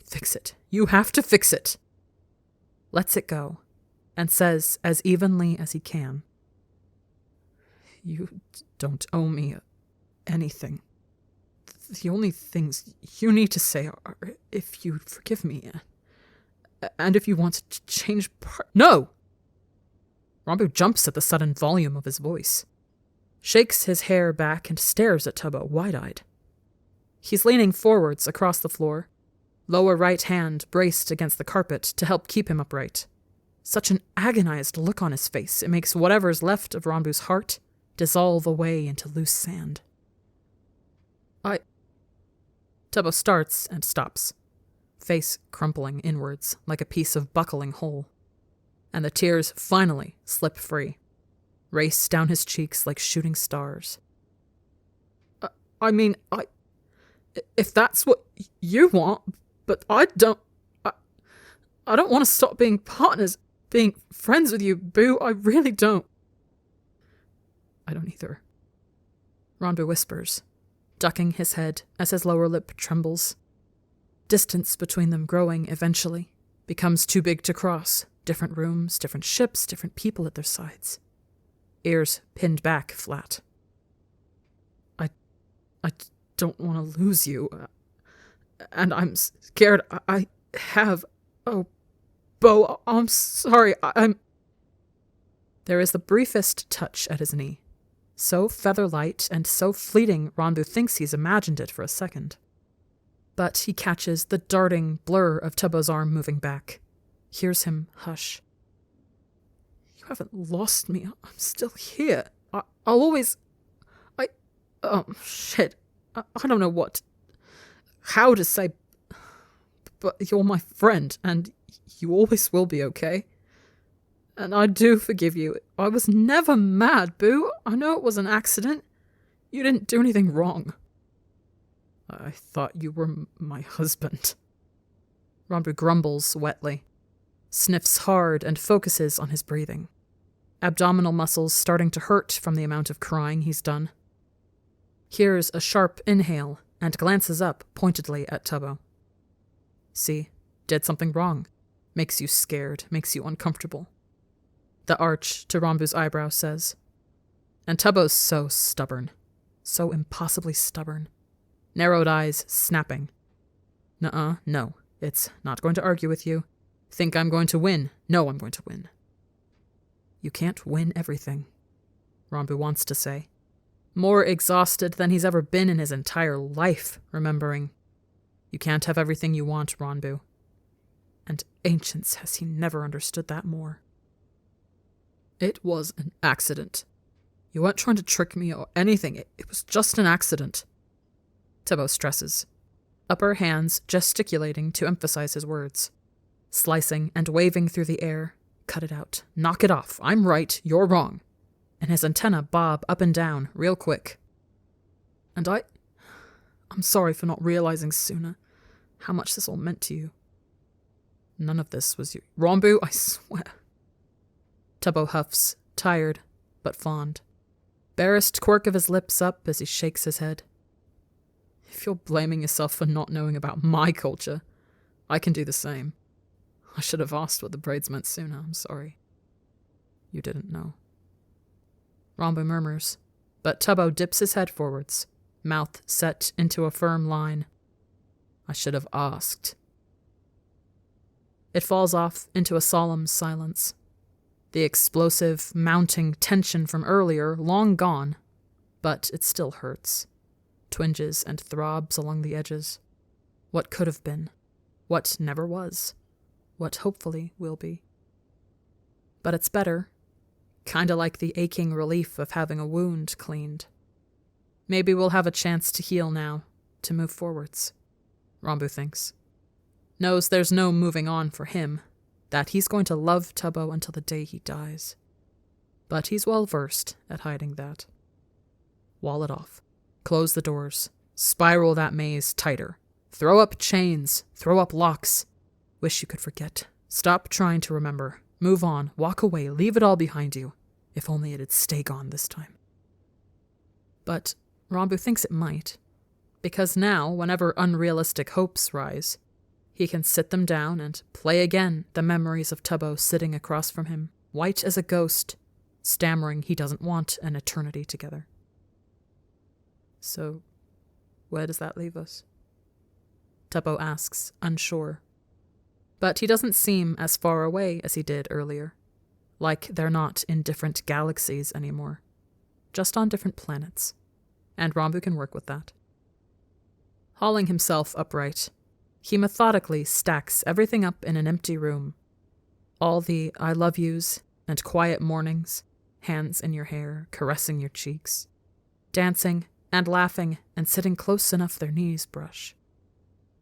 S1: Fix it. You have to fix it. Lets it go, and says as evenly as he can, You don't owe me anything. The only things you need to say are if you forgive me, and if you want to change No! Ranbu jumps at the sudden volume of his voice, shakes his hair back and stares at Tubbo wide-eyed. He's leaning forwards across the floor, lower right hand braced against the carpet to help keep him upright. Such an agonized look on his face, it makes whatever's left of Ranbu's heart dissolve away into loose sand. Tubbo starts and stops, face crumpling inwards like a piece of buckling hole, and the tears finally slip free, race down his cheeks like shooting stars. If that's what you want, but I don't want to stop being partners, being friends with you, Boo, I really don't. I don't either. Ranbu whispers, ducking his head as his lower lip trembles. Distance between them growing eventually, becomes too big to cross. Different rooms, different ships, different people at their sides. Ears pinned back flat. I don't want to lose you. And I'm scared I have... Oh, Bo, I'm sorry, I'm... There is the briefest touch at his knee. So feather-light and so fleeting Ranbu thinks he's imagined it for a second. But he catches the darting blur of Tubbo's arm moving back, hears him hush. You haven't lost me. I'm still here. I'll always... shit. I don't know how to say... But you're my friend, and you always will be, okay? And I do forgive you. I was never mad, Boo. I know it was an accident. You didn't do anything wrong. I thought you were my husband. Ranbu grumbles wetly, sniffs hard, and focuses on his breathing. Abdominal muscles starting to hurt from the amount of crying he's done. Hears a sharp inhale and glances up pointedly at Tubbo. See, did something wrong. Makes you scared, makes you uncomfortable. The arch to Ranbu's eyebrow says. And Tubbo's so stubborn. So impossibly stubborn. Narrowed eyes snapping. Nuh-uh, no. It's not going to argue with you. Think I'm going to win? No, I'm going to win. You can't win everything, Ranbu wants to say. More exhausted than he's ever been in his entire life, remembering. You can't have everything you want, Ranbu. And ancients has he never understood that more. It was an accident. You weren't trying to trick me or anything. It was just an accident. Tubbo stresses, upper hands gesticulating to emphasize his words. Slicing and waving through the air. Cut it out. Knock it off. I'm right. You're wrong. And his antenna bob up and down real quick. And I'm sorry for not realizing sooner how much this all meant to you. None of this was you. Ranbu, I swear. Tubbo huffs, tired, but fond. Barest quirk of his lips up as he shakes his head. If you're blaming yourself for not knowing about my culture, I can do the same. I should have asked what the braids meant sooner, I'm sorry. You didn't know. Ranbu murmurs, but Tubbo dips his head forwards, mouth set into a firm line. I should have asked. It falls off into a solemn silence. The explosive, mounting tension from earlier long gone, but it still hurts. Twinges and throbs along the edges. What could have been. What never was. What hopefully will be. But it's better. Kinda like the aching relief of having a wound cleaned. Maybe we'll have a chance to heal now, to move forwards. Ranbu thinks. Knows there's no moving on for him, that he's going to love Tubbo until the day he dies. But he's well versed at hiding that. Wall it off. Close the doors. Spiral that maze tighter. Throw up chains. Throw up locks. Wish you could forget. Stop trying to remember. Move on. Walk away. Leave it all behind you. If only it'd stay gone this time. But Ranbu thinks it might. Because now, whenever unrealistic hopes rise, he can sit them down and play again the memories of Tubbo sitting across from him, white as a ghost, stammering he doesn't want an eternity together. So, where does that leave us? Tubbo asks, unsure. But he doesn't seem as far away as he did earlier, like they're not in different galaxies anymore, just on different planets, and Ranbu can work with that. Hauling himself upright, he methodically stacks everything up in an empty room. All the I love yous and quiet mornings, hands in your hair, caressing your cheeks, dancing and laughing and sitting close enough their knees brush.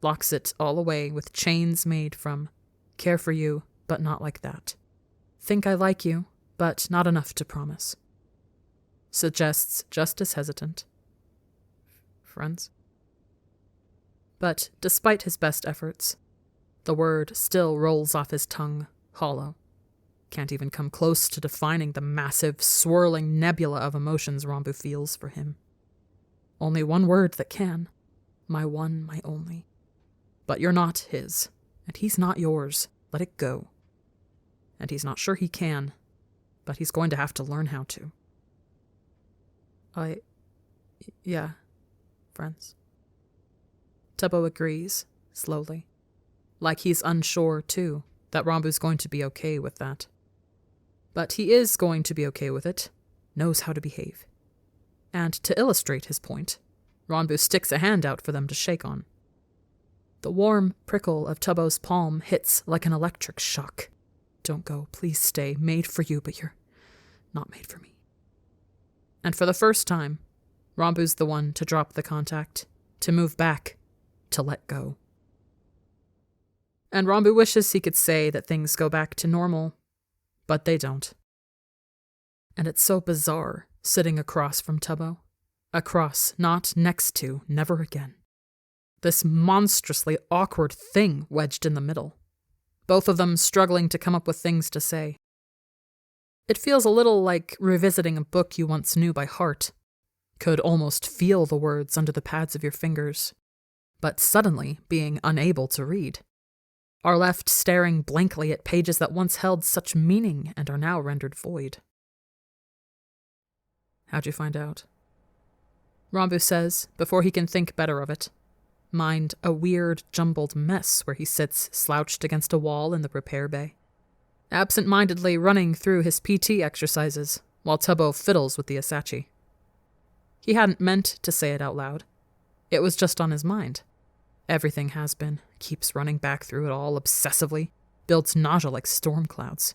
S1: Locks it all away with chains made from care for you, but not like that. Think I like you, but not enough to promise. Suggests just as hesitant. Friends? But despite his best efforts, the word still rolls off his tongue, hollow. Can't even come close to defining the massive, swirling nebula of emotions Ranbu feels for him. Only one word that can. My one, my only. But you're not his, and he's not yours. Let it go. And he's not sure he can, but he's going to have to learn how to. Yeah, friends. Tubbo agrees, slowly. Like he's unsure, too, that Ranbu's going to be okay with that. But he is going to be okay with it, knows how to behave. And to illustrate his point, Ranbu sticks a hand out for them to shake on. The warm prickle of Tubbo's palm hits like an electric shock. Don't go, please stay. Made for you, but you're not made for me. And for the first time, Rambu's the one to drop the contact, to move back, to let go. And Rambu wishes he could say that things go back to normal, but they don't. And it's so bizarre sitting across from Tubbo. Across, not next to, never again. This monstrously awkward thing wedged in the middle. Both of them struggling to come up with things to say. It feels a little like revisiting a book you once knew by heart. Could almost feel the words under the pads of your fingers, but suddenly being unable to read. Are left staring blankly at pages that once held such meaning and are now rendered void. How'd you find out? Rambu says, before he can think better of it. Mind a weird, jumbled mess where he sits slouched against a wall in the repair bay, absent-mindedly running through his PT exercises while Tubbo fiddles with the Asachi. He hadn't meant to say it out loud. It was just on his mind. Everything has been, keeps running back through it all obsessively, builds nausea like storm clouds.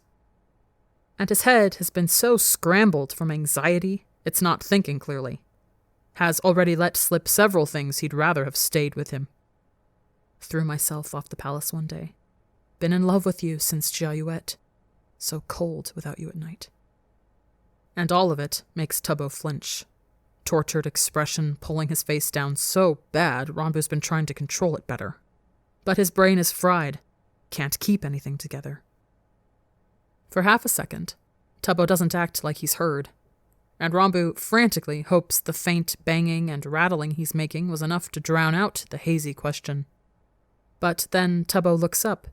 S1: And his head has been so scrambled from anxiety, it's not thinking clearly. Has already let slip several things he'd rather have stayed with him. Threw myself off the palace one day. Been in love with you since Jiayuet. So cold without you at night. And all of it makes Tubbo flinch. Tortured expression pulling his face down so bad Rambu's been trying to control it better. But his brain is fried. Can't keep anything together. For half a second, Tubbo doesn't act like he's heard. And Rambu frantically hopes the faint banging and rattling he's making was enough to drown out the hazy question. But then Tubbo looks up,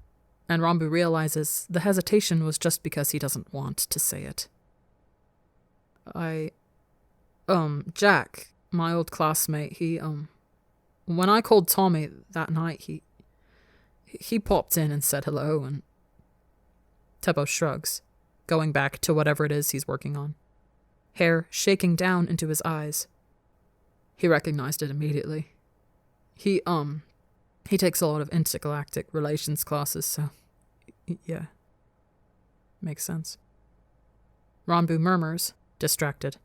S1: and Rambu realizes the hesitation was just because he doesn't want to say it. Jack, my old classmate, he, when I called Tommy that night, he popped in and said hello, and Tubbo shrugs, going back to whatever it is he's working on. Hair shaking down into his eyes. He recognized it immediately. He takes a lot of intergalactic relations classes, so, yeah. Makes sense. Rambu murmurs, distracted.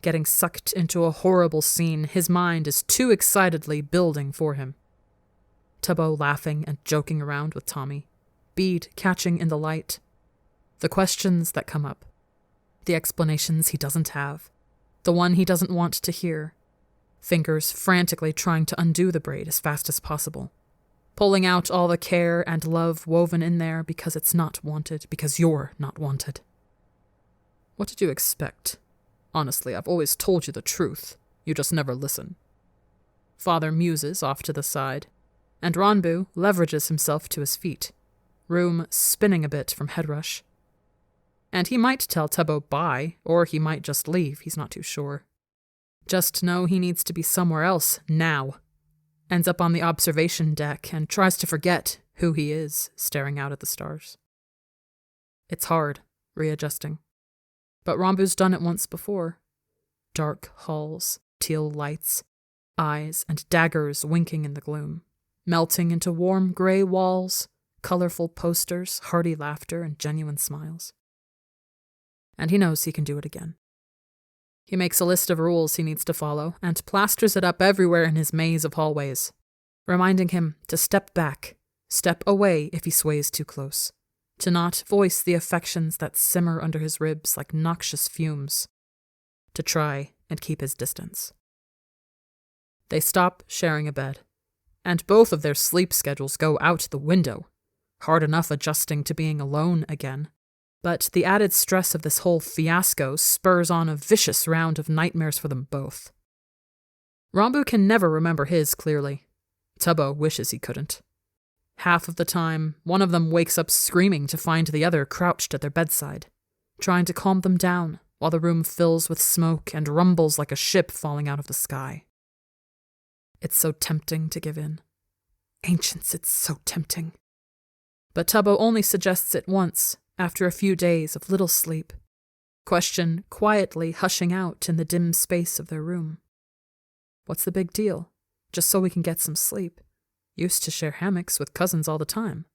S1: Getting sucked into a horrible scene his mind is too excitedly building for him. Tubbo laughing and joking around with Tommy. Bede catching in the light. The questions that come up. The explanations he doesn't have. The one he doesn't want to hear. Fingers frantically trying to undo the braid as fast as possible. Pulling out all the care and love woven in there because it's not wanted, because you're not wanted. What did you expect? Honestly, I've always told you the truth. You just never listen. Father muses off to the side, and Rambu leverages himself to his feet, room spinning a bit from head rush. And he might tell Tubbo bye, or he might just leave, he's not too sure. Just know he needs to be somewhere else, now. Ends up on the observation deck and tries to forget who he is, staring out at the stars. It's hard, readjusting. But Rambu's done it once before. Dark halls, teal lights, eyes and daggers winking in the gloom, melting into warm gray walls, colorful posters, hearty laughter, and genuine smiles. And he knows he can do it again. He makes a list of rules he needs to follow and plasters it up everywhere in his maze of hallways, reminding him to step back, step away if he sways too close, to not voice the affections that simmer under his ribs like noxious fumes, to try and keep his distance. They stop sharing a bed, and both of their sleep schedules go out the window, hard enough adjusting to being alone again. But the added stress of this whole fiasco spurs on a vicious round of nightmares for them both. Rambu can never remember his clearly. Tubbo wishes he couldn't. Half of the time, one of them wakes up screaming to find the other crouched at their bedside, trying to calm them down while the room fills with smoke and rumbles like a ship falling out of the sky. It's so tempting to give in. Ancients, it's so tempting. But Tubbo only suggests it once, after a few days of little sleep, question quietly hushing out in the dim space of their room. What's the big deal? Just so we can get some sleep. Used to share hammocks with cousins all the time.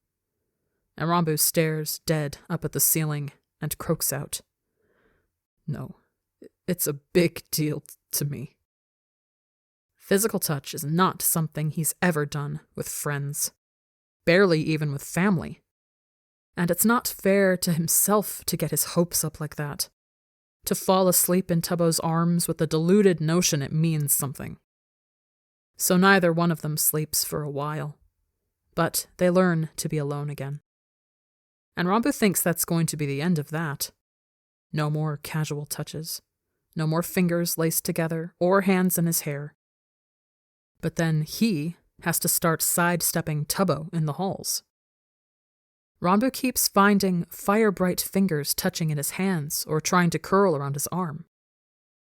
S1: And Rambu stares dead up at the ceiling and croaks out, "No, it's a big deal to me." Physical touch is not something he's ever done with friends, barely even with family. And it's not fair to himself to get his hopes up like that, to fall asleep in Tubbo's arms with the deluded notion it means something. So neither one of them sleeps for a while, but they learn to be alone again. And Rambu thinks that's going to be the end of that. No more casual touches, no more fingers laced together or hands in his hair. But then he has to start sidestepping Tubbo in the halls. Rambu keeps finding fire-bright fingers touching at his hands or trying to curl around his arm.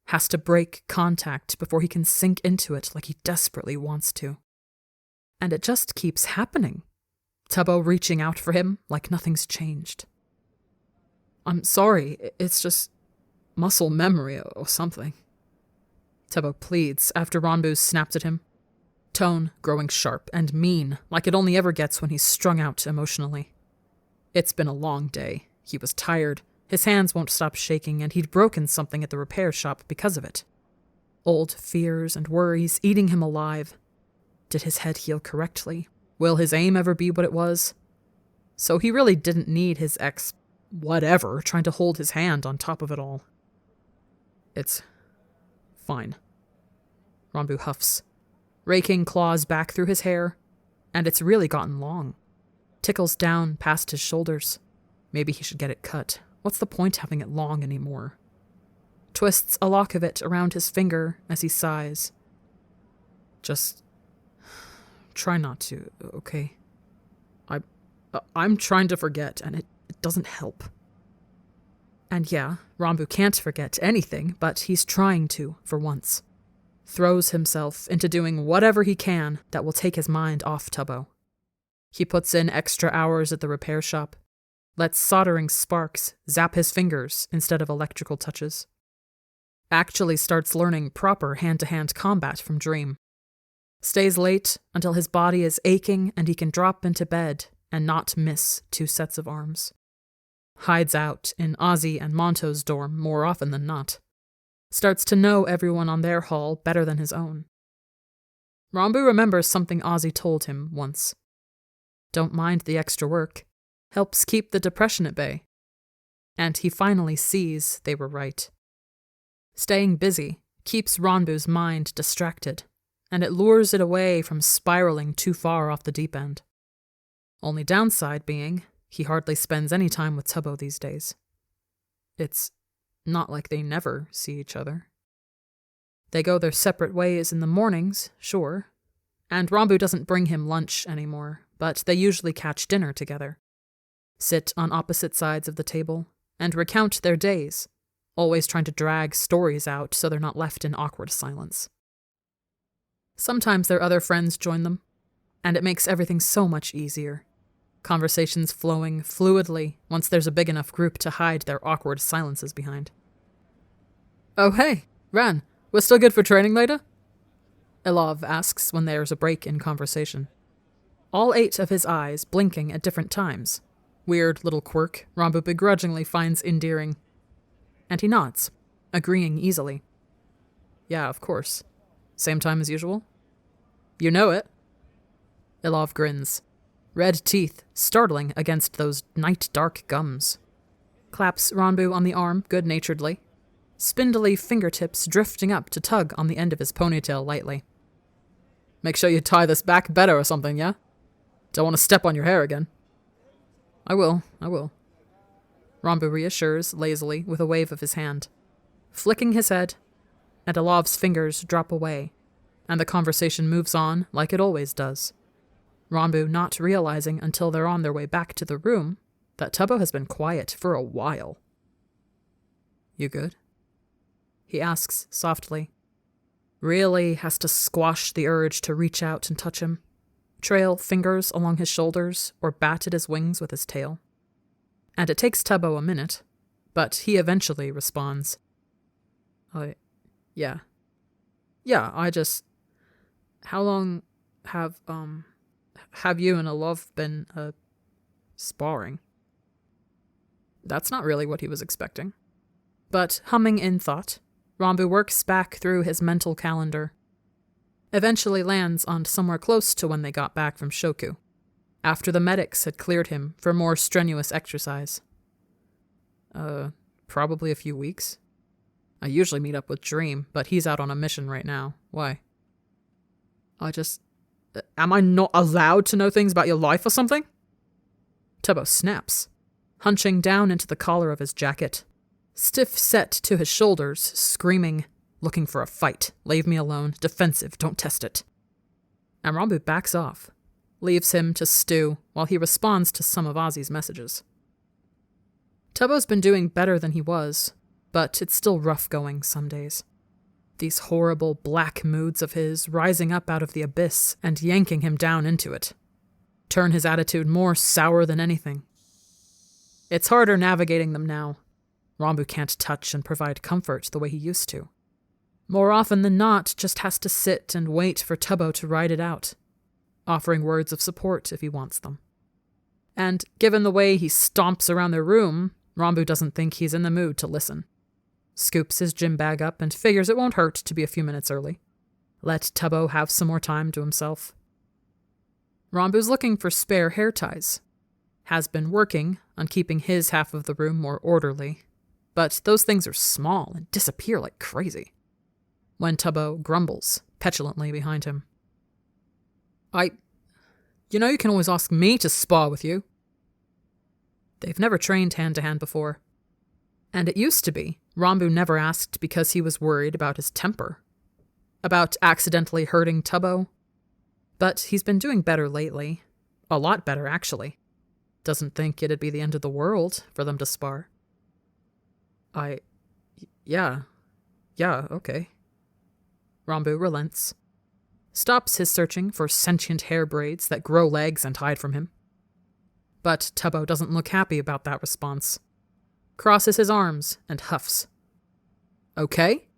S1: Has to break contact before he can sink into it like he desperately wants to. And it just keeps happening. Tubbo reaching out for him like nothing's changed. "I'm sorry, it's just muscle memory or something," Tubbo pleads after Rambu snapped at him. Tone growing sharp and mean like it only ever gets when he's strung out emotionally. It's been a long day. He was tired. His hands won't stop shaking, and he'd broken something at the repair shop because of it. Old fears and worries eating him alive. Did his head heal correctly? Will his aim ever be what it was? So he really didn't need his ex-whatever trying to hold his hand on top of it all. "It's fine," Rambu huffs, raking claws back through his hair, and it's really gotten long. Tickles down past his shoulders. Maybe he should get it cut. What's the point having it long anymore? Twists a lock of it around his finger as he sighs. "Just try not to, okay? I'm trying to forget, and it doesn't help." And yeah, Rambu can't forget anything, but he's trying to, for once. Throws himself into doing whatever he can that will take his mind off Tubbo. He puts in extra hours at the repair shop, lets soldering sparks zap his fingers instead of electrical touches. Actually starts learning proper hand-to-hand combat from Dream. Stays late until his body is aching and he can drop into bed and not miss 2 sets of arms. Hides out in Ozzy and Monto's dorm more often than not. Starts to know everyone on their hall better than his own. Rambu remembers something Ozzy told him once. Don't mind the extra work. Helps keep the depression at bay. And he finally sees they were right. Staying busy keeps Rambu's mind distracted, and it lures it away from spiraling too far off the deep end. Only downside being, he hardly spends any time with Tubbo these days. It's not like they never see each other. They go their separate ways in the mornings, sure, and Rambu doesn't bring him lunch anymore, but they usually catch dinner together. Sit on opposite sides of the table and recount their days, always trying to drag stories out so they're not left in awkward silence. Sometimes their other friends join them, and it makes everything so much easier. Conversations flowing fluidly once there's a big enough group to hide their awkward silences behind. "Oh hey, Ran, we're still good for training later?" Elav asks when there's a break in conversation. All 8 of his eyes blinking at different times. Weird little quirk Rambu begrudgingly finds endearing. And he nods, agreeing easily. "Yeah, of course. Same time as usual?" "You know it." Elav grins. Red teeth startling against those night-dark gums. Claps Rambu on the arm good-naturedly. Spindly fingertips drifting up to tug on the end of his ponytail lightly. "Make sure you tie this back better or something, yeah? Don't want to step on your hair again." I will. Rambu reassures lazily with a wave of his hand. Flicking his head, and Elav's fingers drop away, and the conversation moves on like it always does. Rambu not realizing until they're on their way back to the room that Tubbo has been quiet for a while. "You good?" he asks softly. Really has to squash the urge to reach out and touch him, trail fingers along his shoulders, or bat at his wings with his tail. And it takes Tubbo a minute, but he eventually responds. Yeah, I just... How long have have you and Olaf been, sparring? That's not really what he was expecting. But humming in thought, Ranbu works back through his mental calendar. Eventually lands on somewhere close to when they got back from Shoku, after the medics had cleared him for more strenuous exercise. Probably a few weeks. I usually meet up with Dream, but he's out on a mission right now. Why? Am I not allowed to know things about your life or something? Tubbo snaps, hunching down into the collar of his jacket, stiff set to his shoulders, screaming, looking for a fight. Leave me alone. Defensive. Don't test it. And Ranbu backs off, leaves him to stew while he responds to some of Ozzy's messages. Tubbo's been doing better than he was, but it's still rough going some days. These horrible black moods of his rising up out of the abyss and yanking him down into it. Turn his attitude more sour than anything. It's harder navigating them now. Ranbu can't touch and provide comfort the way he used to. More often than not, just has to sit and wait for Tubbo to ride it out, offering words of support if he wants them. And given the way he stomps around their room, Ranbu doesn't think he's in the mood to listen. Scoops his gym bag up and figures it won't hurt to be a few minutes early. Let Tubbo have some more time to himself. Ranbu's looking for spare hair ties. Has been working on keeping his half of the room more orderly, but those things are small and disappear like crazy. When Tubbo grumbles petulantly behind him. You can always ask me to spar with you. They've never trained hand-to-hand before. And it used to be, Ranbu never asked because he was worried about his temper. About accidentally hurting Tubbo. But he's been doing better lately. A lot better, actually. Doesn't think it'd be the end of the world for them to spar. Yeah, okay. Ranbu relents. Stops his searching for sentient hair braids that grow legs and hide from him. But Tubbo doesn't look happy about that response. Crosses his arms and huffs. Okay?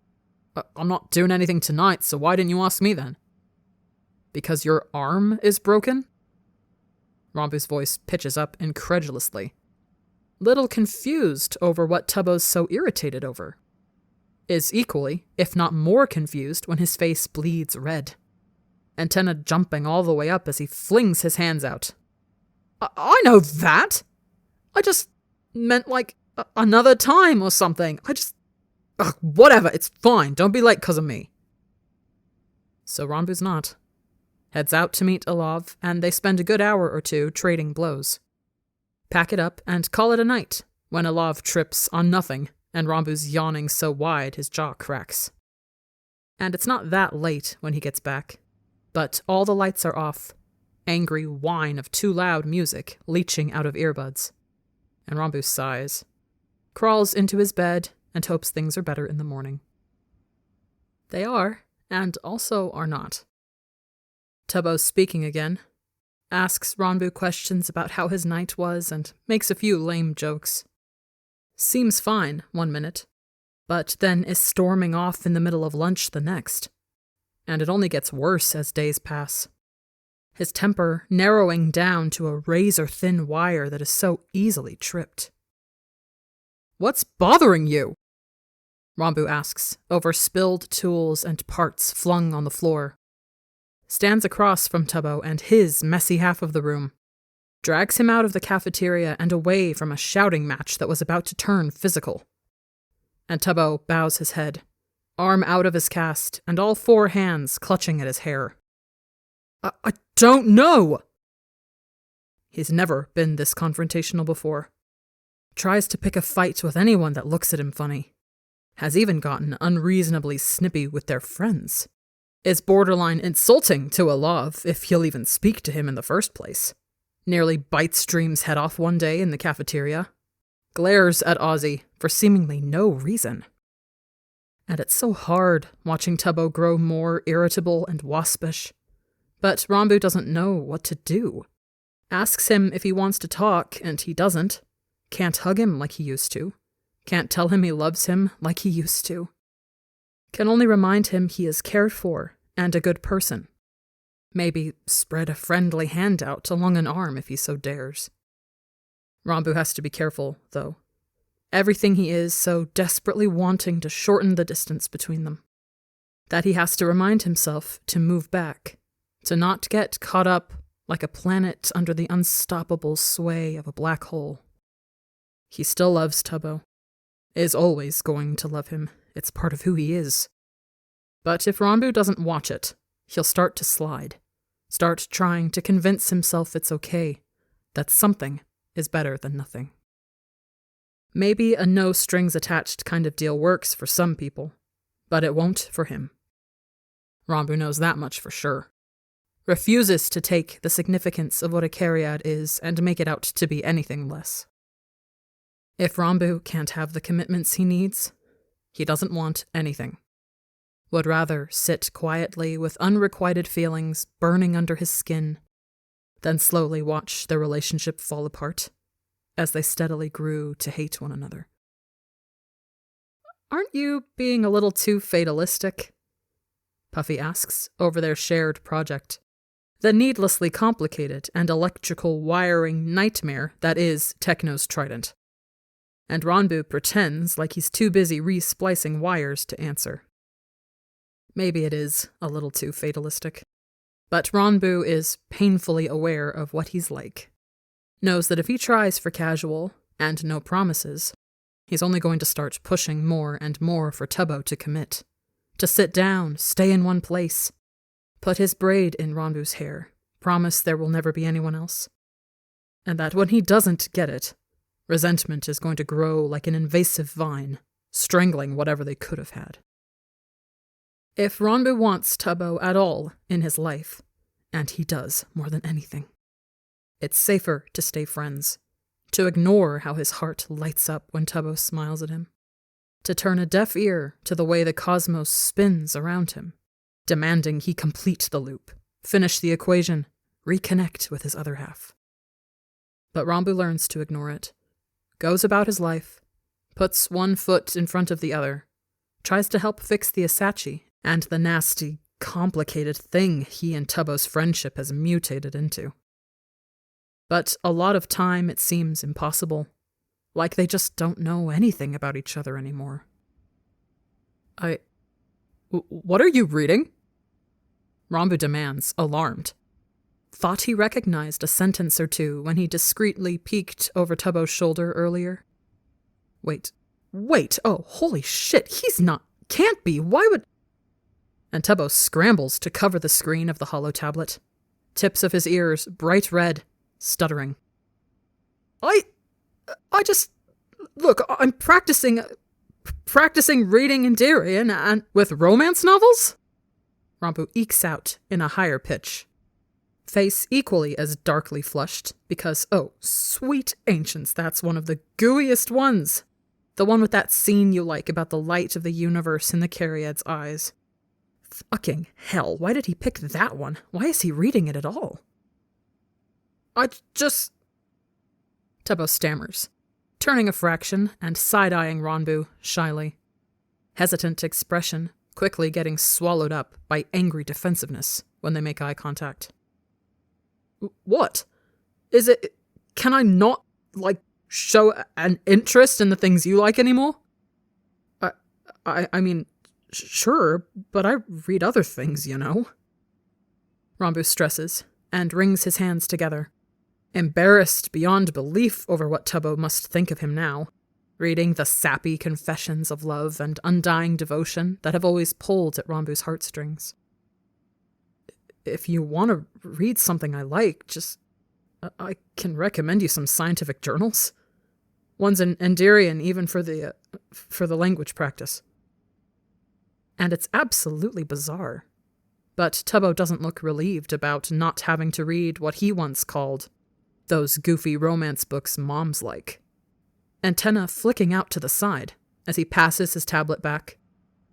S1: I'm not doing anything tonight, so why didn't you ask me then? Because your arm is broken? Ranbu's voice pitches up incredulously. Little confused over what Tubbo's so irritated over. Is equally, if not more confused when his face bleeds red. Antenna jumping all the way up as he flings his hands out. I know that! I just meant like another time or something. Whatever, it's fine. Don't be late 'cause of me. So Ranbu's not. Heads out to meet Olav, and they spend a good hour or two trading blows. Pack it up and call it a night, when Olav trips on nothing, and Ranbu's yawning so wide his jaw cracks. And it's not that late when he gets back, but all the lights are off, angry whine of too loud music leaching out of earbuds. And Ranbu sighs, crawls into his bed, and hopes things are better in the morning. They are, and also are not. Tubbo's speaking again, asks Ranbu questions about how his night was and makes a few lame jokes. Seems fine 1 minute, but then is storming off in the middle of lunch the next. And it only gets worse as days pass. His temper narrowing down to a razor-thin wire that is so easily tripped. What's bothering you? Ranbu asks, over spilled tools and parts flung on the floor. Stands across from Tubbo and his messy half of the room. Drags him out of the cafeteria and away from a shouting match that was about to turn physical. And Tubbo bows his head, arm out of his cast, and all 4 hands clutching at his hair. I don't know! He's never been this confrontational before. Tries to pick a fight with anyone that looks at him funny. Has even gotten unreasonably snippy with their friends. Is borderline insulting to Olav if he'll even speak to him in the first place. Nearly bites Dream's head off one day in the cafeteria. Glares at Ozzy for seemingly no reason. And it's so hard watching Tubbo grow more irritable and waspish. But Ranbu doesn't know what to do. Asks him if he wants to talk, and he doesn't. Can't hug him like he used to. Can't tell him he loves him like he used to. Can only remind him he is cared for and a good person. Maybe spread a friendly hand out along an arm if he so dares. Ranbu has to be careful, though. Everything he is so desperately wanting to shorten the distance between them, that he has to remind himself to move back, to not get caught up like a planet under the unstoppable sway of a black hole. He still loves Tubbo, is always going to love him. It's part of who he is. But if Ranbu doesn't watch it, he'll start to slide, start trying to convince himself it's okay, that something is better than nothing. Maybe a no-strings-attached kind of deal works for some people, but it won't for him. Ranbu knows that much for sure. Refuses to take the significance of what a Cariad is and make it out to be anything less. If Ranbu can't have the commitments he needs, he doesn't want anything. Would rather sit quietly with unrequited feelings burning under his skin, than slowly watch their relationship fall apart as they steadily grew to hate one another. "Aren't you being a little too fatalistic?" Puffy asks over their shared project, the needlessly complicated and electrical wiring nightmare that is Techno's trident. And Ranbu pretends like he's too busy re-splicing wires to answer. Maybe it is a little too fatalistic. But Ranbu is painfully aware of what he's like. Knows that if he tries for casual, and no promises, he's only going to start pushing more and more for Tubbo to commit. To sit down, stay in one place, put his braid in Ranbu's hair, promise there will never be anyone else. And that when he doesn't get it, resentment is going to grow like an invasive vine, strangling whatever they could have had. If Ranbu wants Tubbo at all in his life, and he does more than anything, it's safer to stay friends, to ignore how his heart lights up when Tubbo smiles at him, to turn a deaf ear to the way the cosmos spins around him, demanding he complete the loop, finish the equation, reconnect with his other half. But Ranbu learns to ignore it, goes about his life, puts one foot in front of the other, tries to help fix the Asachi and the nasty, complicated thing he and Tubbo's friendship has mutated into. But a lot of time it seems impossible, like they just don't know anything about each other anymore. What are you reading?" Ranbu demands, alarmed. Thought he recognized a sentence or two when he discreetly peeked over Tubbo's shoulder earlier. Wait, oh, holy shit, can't be, why would... And Tubbo scrambles to cover the screen of the hollow tablet, tips of his ears bright red, stuttering. I just... Look, I'm practicing reading Indirian and with romance novels? Ranbu ekes out in a higher pitch. Face equally as darkly flushed, because, oh, sweet ancients, that's one of the gooeyest ones. The one with that scene you like about the light of the universe in the Cariad's eyes. Fucking hell, why did he pick that one? Why is he reading it at all? Tubbo stammers, turning a fraction and side-eyeing Ranbu shyly. Hesitant expression, quickly getting swallowed up by angry defensiveness when they make eye contact. What? Is it... Can I not, show an interest in the things you like anymore? I mean, sure, but I read other things, you know. Ranbu stresses and wrings his hands together, embarrassed beyond belief over what Tubbo must think of him now, reading the sappy confessions of love and undying devotion that have always pulled at Ranbu's heartstrings. If you want to read something I like, I can recommend you some scientific journals. One's in Indirian even for the language practice. And it's absolutely bizarre. But Tubbo doesn't look relieved about not having to read what he once called those goofy romance books moms like. Antenna flicking out to the side as he passes his tablet back,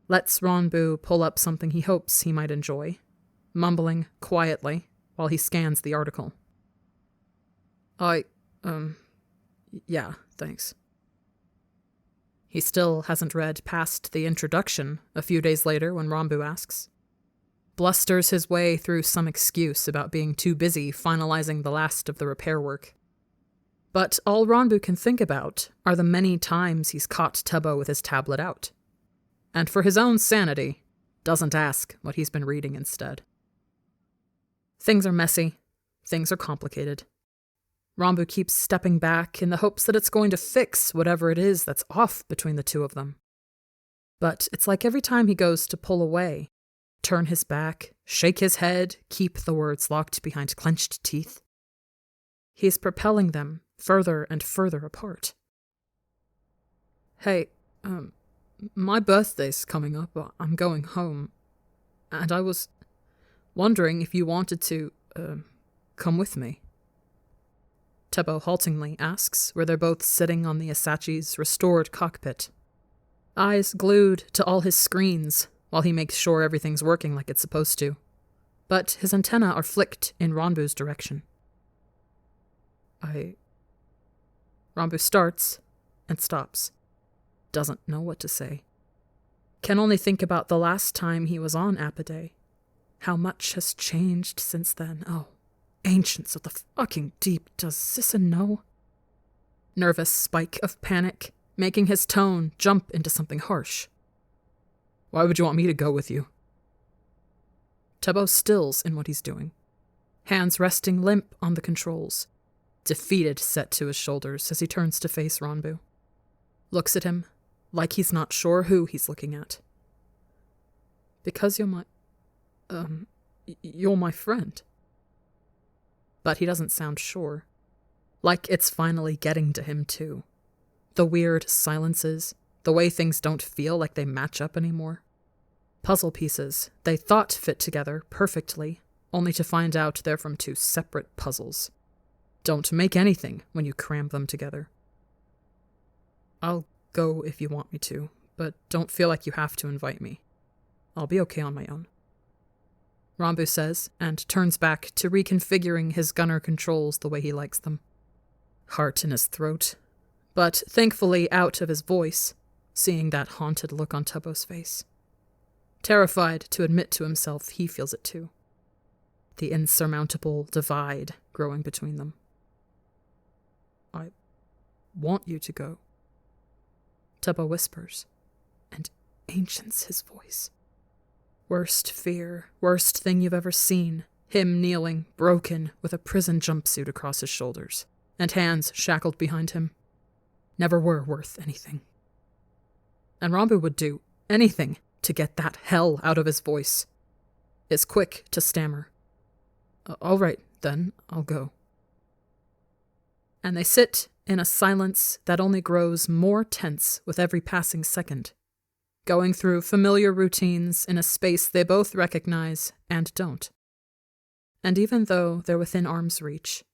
S1: lets Ranbu pull up something he hopes he might enjoy, mumbling quietly while he scans the article. Yeah, thanks. He still hasn't read past the introduction a few days later when Ranbu asks. blusters his way through some excuse about being too busy finalizing the last of the repair work. But all Ronbu can think about are the many times he's caught Tubbo with his tablet out. And for his own sanity, doesn't ask what he's been reading instead. Things are messy. Things are complicated. Ronbu keeps stepping back in the hopes that it's going to fix whatever it is that's off between the two of them. But it's like every time he goes to pull away, turn his back, shake his head, keep the words locked behind clenched teeth, he's propelling them further and further apart. Hey, my birthday's coming up. I'm going home. And I was wondering if you wanted to, come with me. Tubbo haltingly asks, where they're both sitting on the Asachi's restored cockpit. Eyes glued to all his screens, while he makes sure everything's working like it's supposed to. But his antennae are flicked in Ronbu's direction. Ronbu starts and stops. Doesn't know what to say. Can only think about the last time he was on Appidae. How much has changed since then. Oh, ancients of the fucking deep, does Sissa know? Nervous spike of panic, making his tone jump into something harsh. Why would you want me to go with you? Tubbo stills in what he's doing, hands resting limp on the controls, defeated set to his shoulders as he turns to face Ronbu. Looks at him, like he's not sure who he's looking at. Because you're my friend. But he doesn't sound sure. Like it's finally getting to him too. The weird silences, the way things don't feel like they match up anymore. Puzzle pieces they thought fit together perfectly, only to find out they're from two separate puzzles. Don't make anything when you cram them together. I'll go if you want me to, but don't feel like you have to invite me. I'll be okay on my own. Ronbu says, and turns back to reconfiguring his gunner controls the way he likes them. Heart in his throat, but thankfully out of his voice, seeing that haunted look on Tubbo's face. Terrified to admit to himself he feels it too. The insurmountable divide growing between them. I want you to go, Tubbo whispers, and ancients his voice. Worst fear, worst thing you've ever seen, him kneeling, broken, with a prison jumpsuit across his shoulders, and hands shackled behind him. Never were worth anything. And Ronbu would do anything to get that hell out of his voice. Is quick to stammer. All right, then, I'll go. And they sit in a silence that only grows more tense with every passing second, going through familiar routines in a space they both recognize and don't. And even though they're within arm's reach,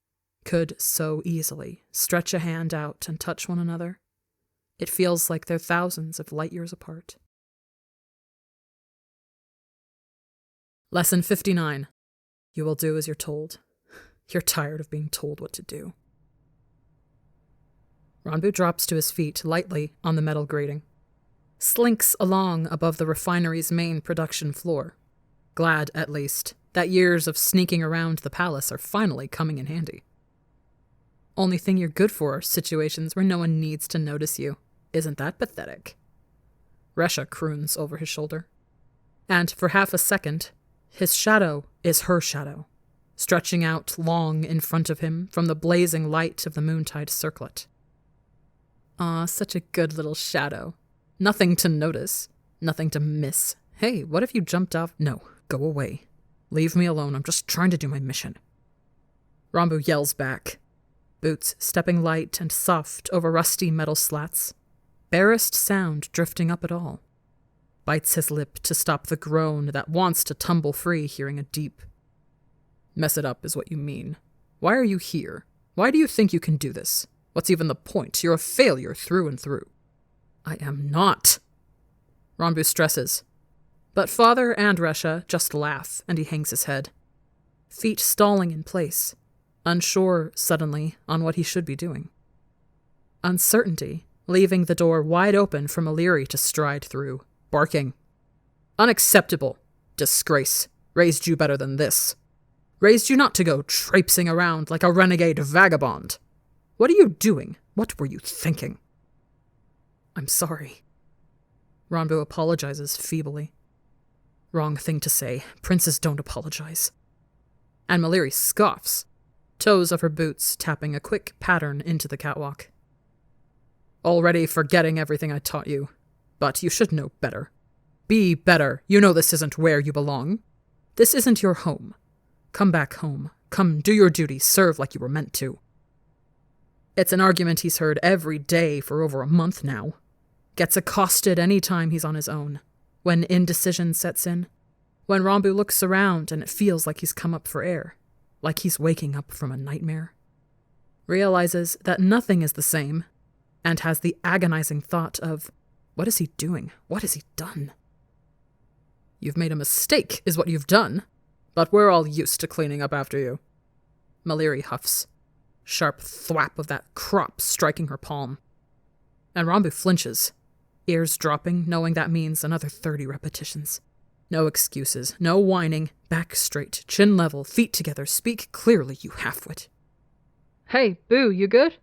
S1: could so easily stretch a hand out and touch one another, it feels like they're thousands of light years apart. Lesson 59. You will do as you're told. You're tired of being told what to do. Ronbu drops to his feet lightly on the metal grating. Slinks along above the refinery's main production floor. Glad, at least, that years of sneaking around the palace are finally coming in handy. Only thing you're good for are situations where no one needs to notice you. Isn't that pathetic? Resha croons over his shoulder. And for half a second, his shadow is her shadow, stretching out long in front of him from the blazing light of the moontide circlet. Ah, such a good little shadow. Nothing to notice, nothing to miss. Hey, what if you jumped off? No, go away. Leave me alone, I'm just trying to do my mission. Ronbu yells back, boots stepping light and soft over rusty metal slats, barest sound drifting up at all. Bites his lip to stop the groan that wants to tumble free hearing a deep. Mess it up is what you mean. Why are you here? Why do you think you can do this? What's even the point? You're a failure through and through. I am not. Ronbu stresses. But Father and Resha just laugh, and he hangs his head. Feet stalling in place, unsure, suddenly, on what he should be doing. Uncertainty, leaving the door wide open for Maliri to stride through, barking. Unacceptable. Disgrace. Raised you better than this. Raised you not to go traipsing around like a renegade vagabond. What are you doing? What were you thinking? I'm sorry. Ranbu apologizes feebly. Wrong thing to say. Princes don't apologize. And Maliri scoffs, toes of her boots tapping a quick pattern into the catwalk. Already forgetting everything I taught you. But you should know better. Be better. You know this isn't where you belong. This isn't your home. Come back home. Come do your duty. Serve like you were meant to. It's an argument he's heard every day for over a month now. Gets accosted any time he's on his own. When indecision sets in. When Ranbu looks around and it feels like he's come up for air. Like he's waking up from a nightmare. Realizes that nothing is the same. And has the agonizing thought of, what is he doing? What has he done? You've made a mistake, is what you've done. But we're all used to cleaning up after you. Maliri huffs. Sharp thwap of that crop striking her palm. And Ranbu flinches, ears dropping, knowing that means another 30 repetitions. No excuses, no whining, back straight, chin level, feet together, speak clearly, you halfwit.
S2: Hey, Boo, you good?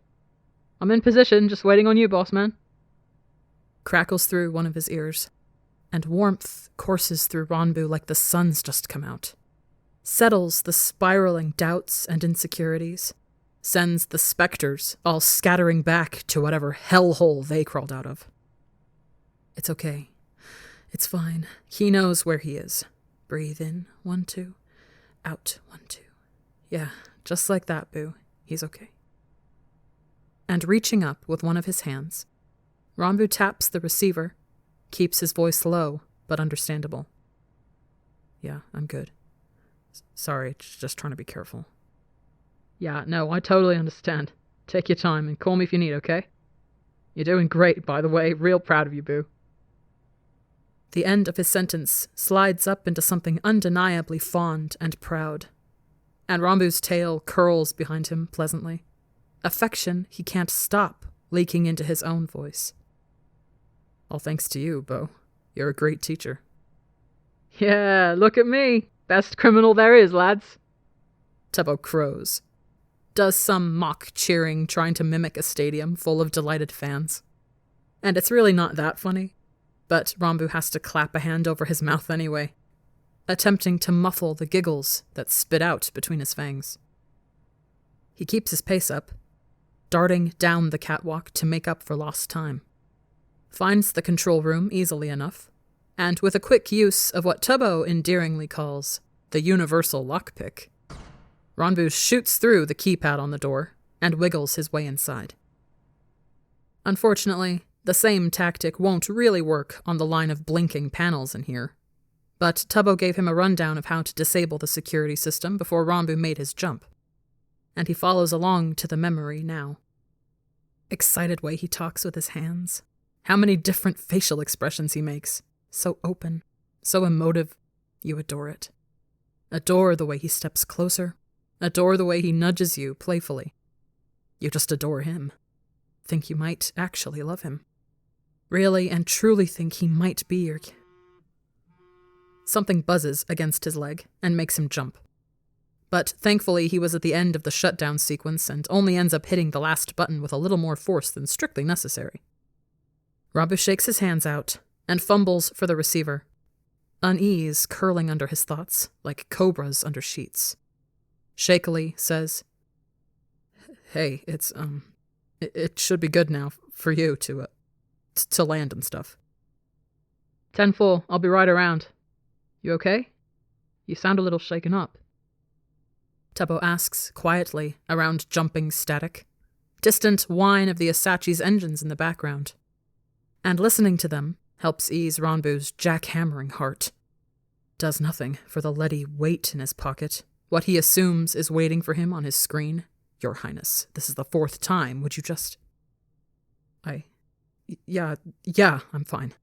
S2: I'm in position, just waiting on you, boss man.
S1: Crackles through one of his ears, and warmth courses through Ranbu like the sun's just come out. Settles the spiraling doubts and insecurities. Sends the specters all scattering back to whatever hellhole they crawled out of. It's okay. It's fine. He knows where he is. Breathe in, 1, 2. Out, 1, 2. Yeah, just like that, Boo. He's okay. And reaching up with one of his hands, Ranbu taps the receiver, keeps his voice low but understandable. Yeah, I'm good. Sorry, just trying to be careful.
S2: Yeah, no, I totally understand. Take your time and call me if you need, okay? You're doing great, by the way. Real proud of you, Boo.
S1: The end of his sentence slides up into something undeniably fond and proud. And Ranbu's tail curls behind him pleasantly. Affection he can't stop leaking into his own voice. All thanks to you, Bo. You're a great teacher.
S2: Yeah, look at me. Best criminal there is, lads.
S1: Tubbo crows. Does some mock cheering trying to mimic a stadium full of delighted fans. And it's really not that funny, but Ranbu has to clap a hand over his mouth anyway, attempting to muffle the giggles that spit out between his fangs. He keeps his pace up, darting down the catwalk to make up for lost time. Finds the control room easily enough, and with a quick use of what Tubbo endearingly calls the universal lockpick, Ranbu shoots through the keypad on the door and wiggles his way inside. Unfortunately, the same tactic won't really work on the line of blinking panels in here, but Tubbo gave him a rundown of how to disable the security system before Ranbu made his jump, and he follows along to the memory now. Excited way he talks with his hands. How many different facial expressions he makes. So open, so emotive. You adore it. Adore the way he steps closer. Adore the way he nudges you playfully. You just adore him. Think you might actually love him. Really and truly think he might be your... Something buzzes against his leg and makes him jump. But thankfully he was at the end of the shutdown sequence and only ends up hitting the last button with a little more force than strictly necessary. Ranbu shakes his hands out and fumbles for the receiver, unease curling under his thoughts like cobras under sheets. Shakily says, "Hey, it should be good now for you to land and stuff."
S2: 10-4, I'll be right around. You okay? You sound a little shaken up.
S1: Tubbo asks quietly around jumping static, distant whine of the Asachi's engines in the background. And listening to them helps ease Ranbu's jackhammering heart. Does nothing for the leady weight in his pocket, what he assumes is waiting for him on his screen. Your Highness, this is the 4th time, would you just... Yeah, I'm fine.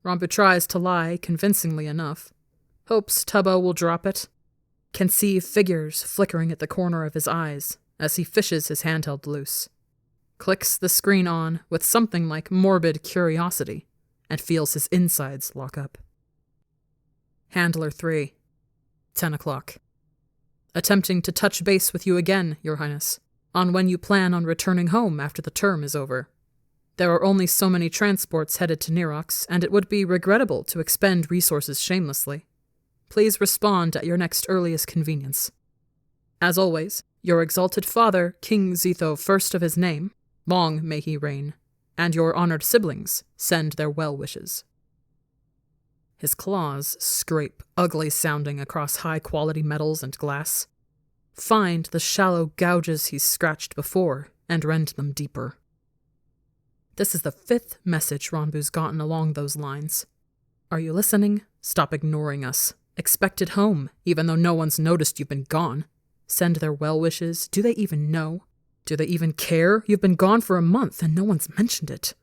S1: Ranbu tries to lie convincingly enough, hopes Tubbo will drop it, can see figures flickering at the corner of his eyes as he fishes his handheld loose, clicks the screen on with something like morbid curiosity, and feels his insides lock up. Handler 3, 10 o'clock. Attempting to touch base with you again, Your Highness, on when you plan on returning home after the term is over. There are only so many transports headed to Nerox, and it would be regrettable to expend resources shamelessly. Please respond at your next earliest convenience. As always, your exalted father, King Zetho first of his name, long may he reign, and your honored siblings send their well wishes. His claws scrape, ugly sounding across high-quality metals and glass. Find the shallow gouges he's scratched before and rend them deeper. This is the 5th message Ranbu's gotten along those lines. Are you listening? Stop ignoring us. Expected home, even though no one's noticed you've been gone. Send their well wishes. Do they even know? Do they even care? You've been gone for a month and no one's mentioned it.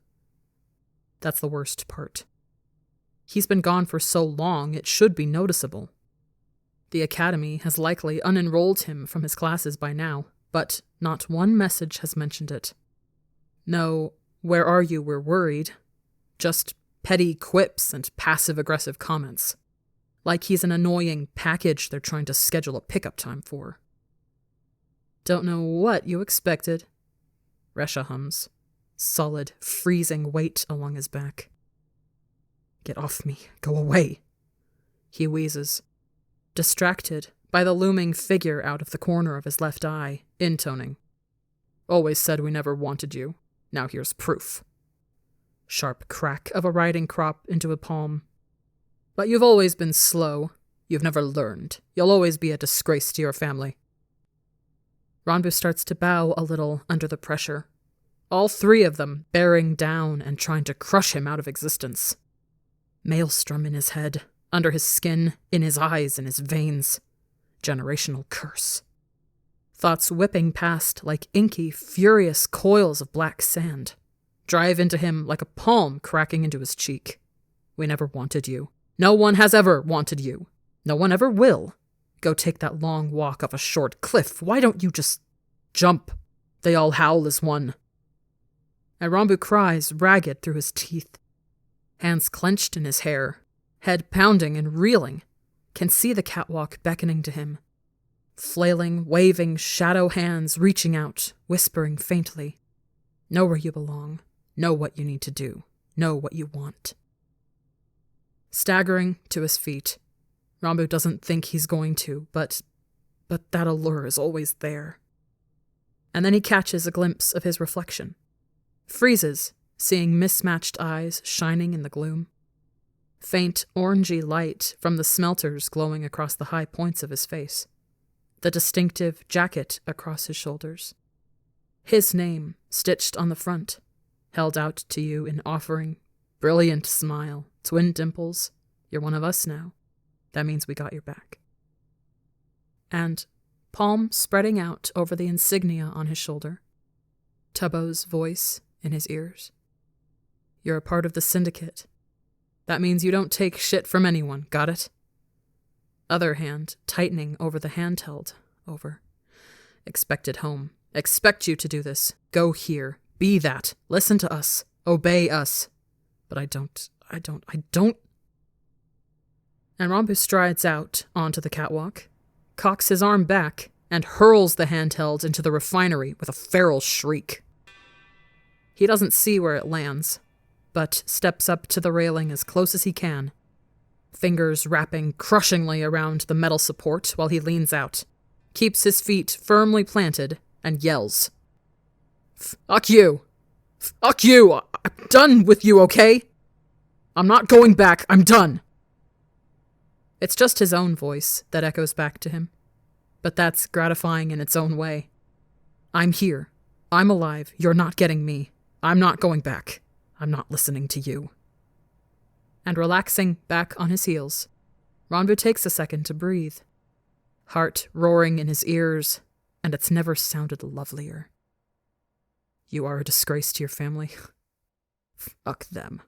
S1: That's the worst part. He's been gone for so long, it should be noticeable. The Academy has likely unenrolled him from his classes by now, but not one message has mentioned it. No, where are you, we're worried. Just petty quips and passive-aggressive comments. Like he's an annoying package they're trying to schedule a pickup time for. Don't know what you expected. Resha hums, solid, freezing weight along his back. Get off me, go away, he wheezes, distracted by the looming figure out of the corner of his left eye, intoning. Always said we never wanted you, now here's proof. Sharp crack of a riding crop into a palm. But you've always been slow, you've never learned, you'll always be a disgrace to your family. Ranbu starts to bow a little under the pressure, all 3 of them bearing down and trying to crush him out of existence. Maelstrom in his head, under his skin, in his eyes, in his veins. Generational curse. Thoughts whipping past like inky, furious coils of black sand. Drive into him like a palm cracking into his cheek. We never wanted you. No one has ever wanted you. No one ever will. Go take that long walk off a short cliff. Why don't you just jump? They all howl as one. And Ranbu cries, ragged through his teeth. Hands clenched in his hair, head pounding and reeling, can see the catwalk beckoning to him. Flailing, waving, shadow hands reaching out, whispering faintly. Know where you belong. Know what you need to do. Know what you want. Staggering to his feet, Ranbu doesn't think he's going to, but that allure is always there. And then he catches a glimpse of his reflection. Freezes, seeing mismatched eyes shining in the gloom. Faint orangey light from the smelters glowing across the high points of his face. The distinctive jacket across his shoulders. His name stitched on the front, held out to you in offering, brilliant smile, twin dimples. You're one of us now. That means we got your back. And, palm spreading out over the insignia on his shoulder, Tubbo's voice in his ears. You're a part of the syndicate. That means you don't take shit from anyone, got it? Other hand tightening over the handheld, over. Expected home. Expect you to do this. Go here. Be that. Listen to us. Obey us. But I don't. And Ranbu strides out onto the catwalk, cocks his arm back, and hurls the handheld into the refinery with a feral shriek. He doesn't see where it lands, but steps up to the railing as close as he can, fingers wrapping crushingly around the metal support while he leans out, keeps his feet firmly planted, and yells. Fuck you! Fuck you! I'm done with you, okay? I'm not going back, I'm done! It's just his own voice that echoes back to him, but that's gratifying in its own way. I'm here. I'm alive. You're not getting me. I'm not going back. I'm not listening to you. And relaxing back on his heels, Ranbu takes a second to breathe. Heart roaring in his ears, and it's never sounded lovelier. You are a disgrace to your family. Fuck them.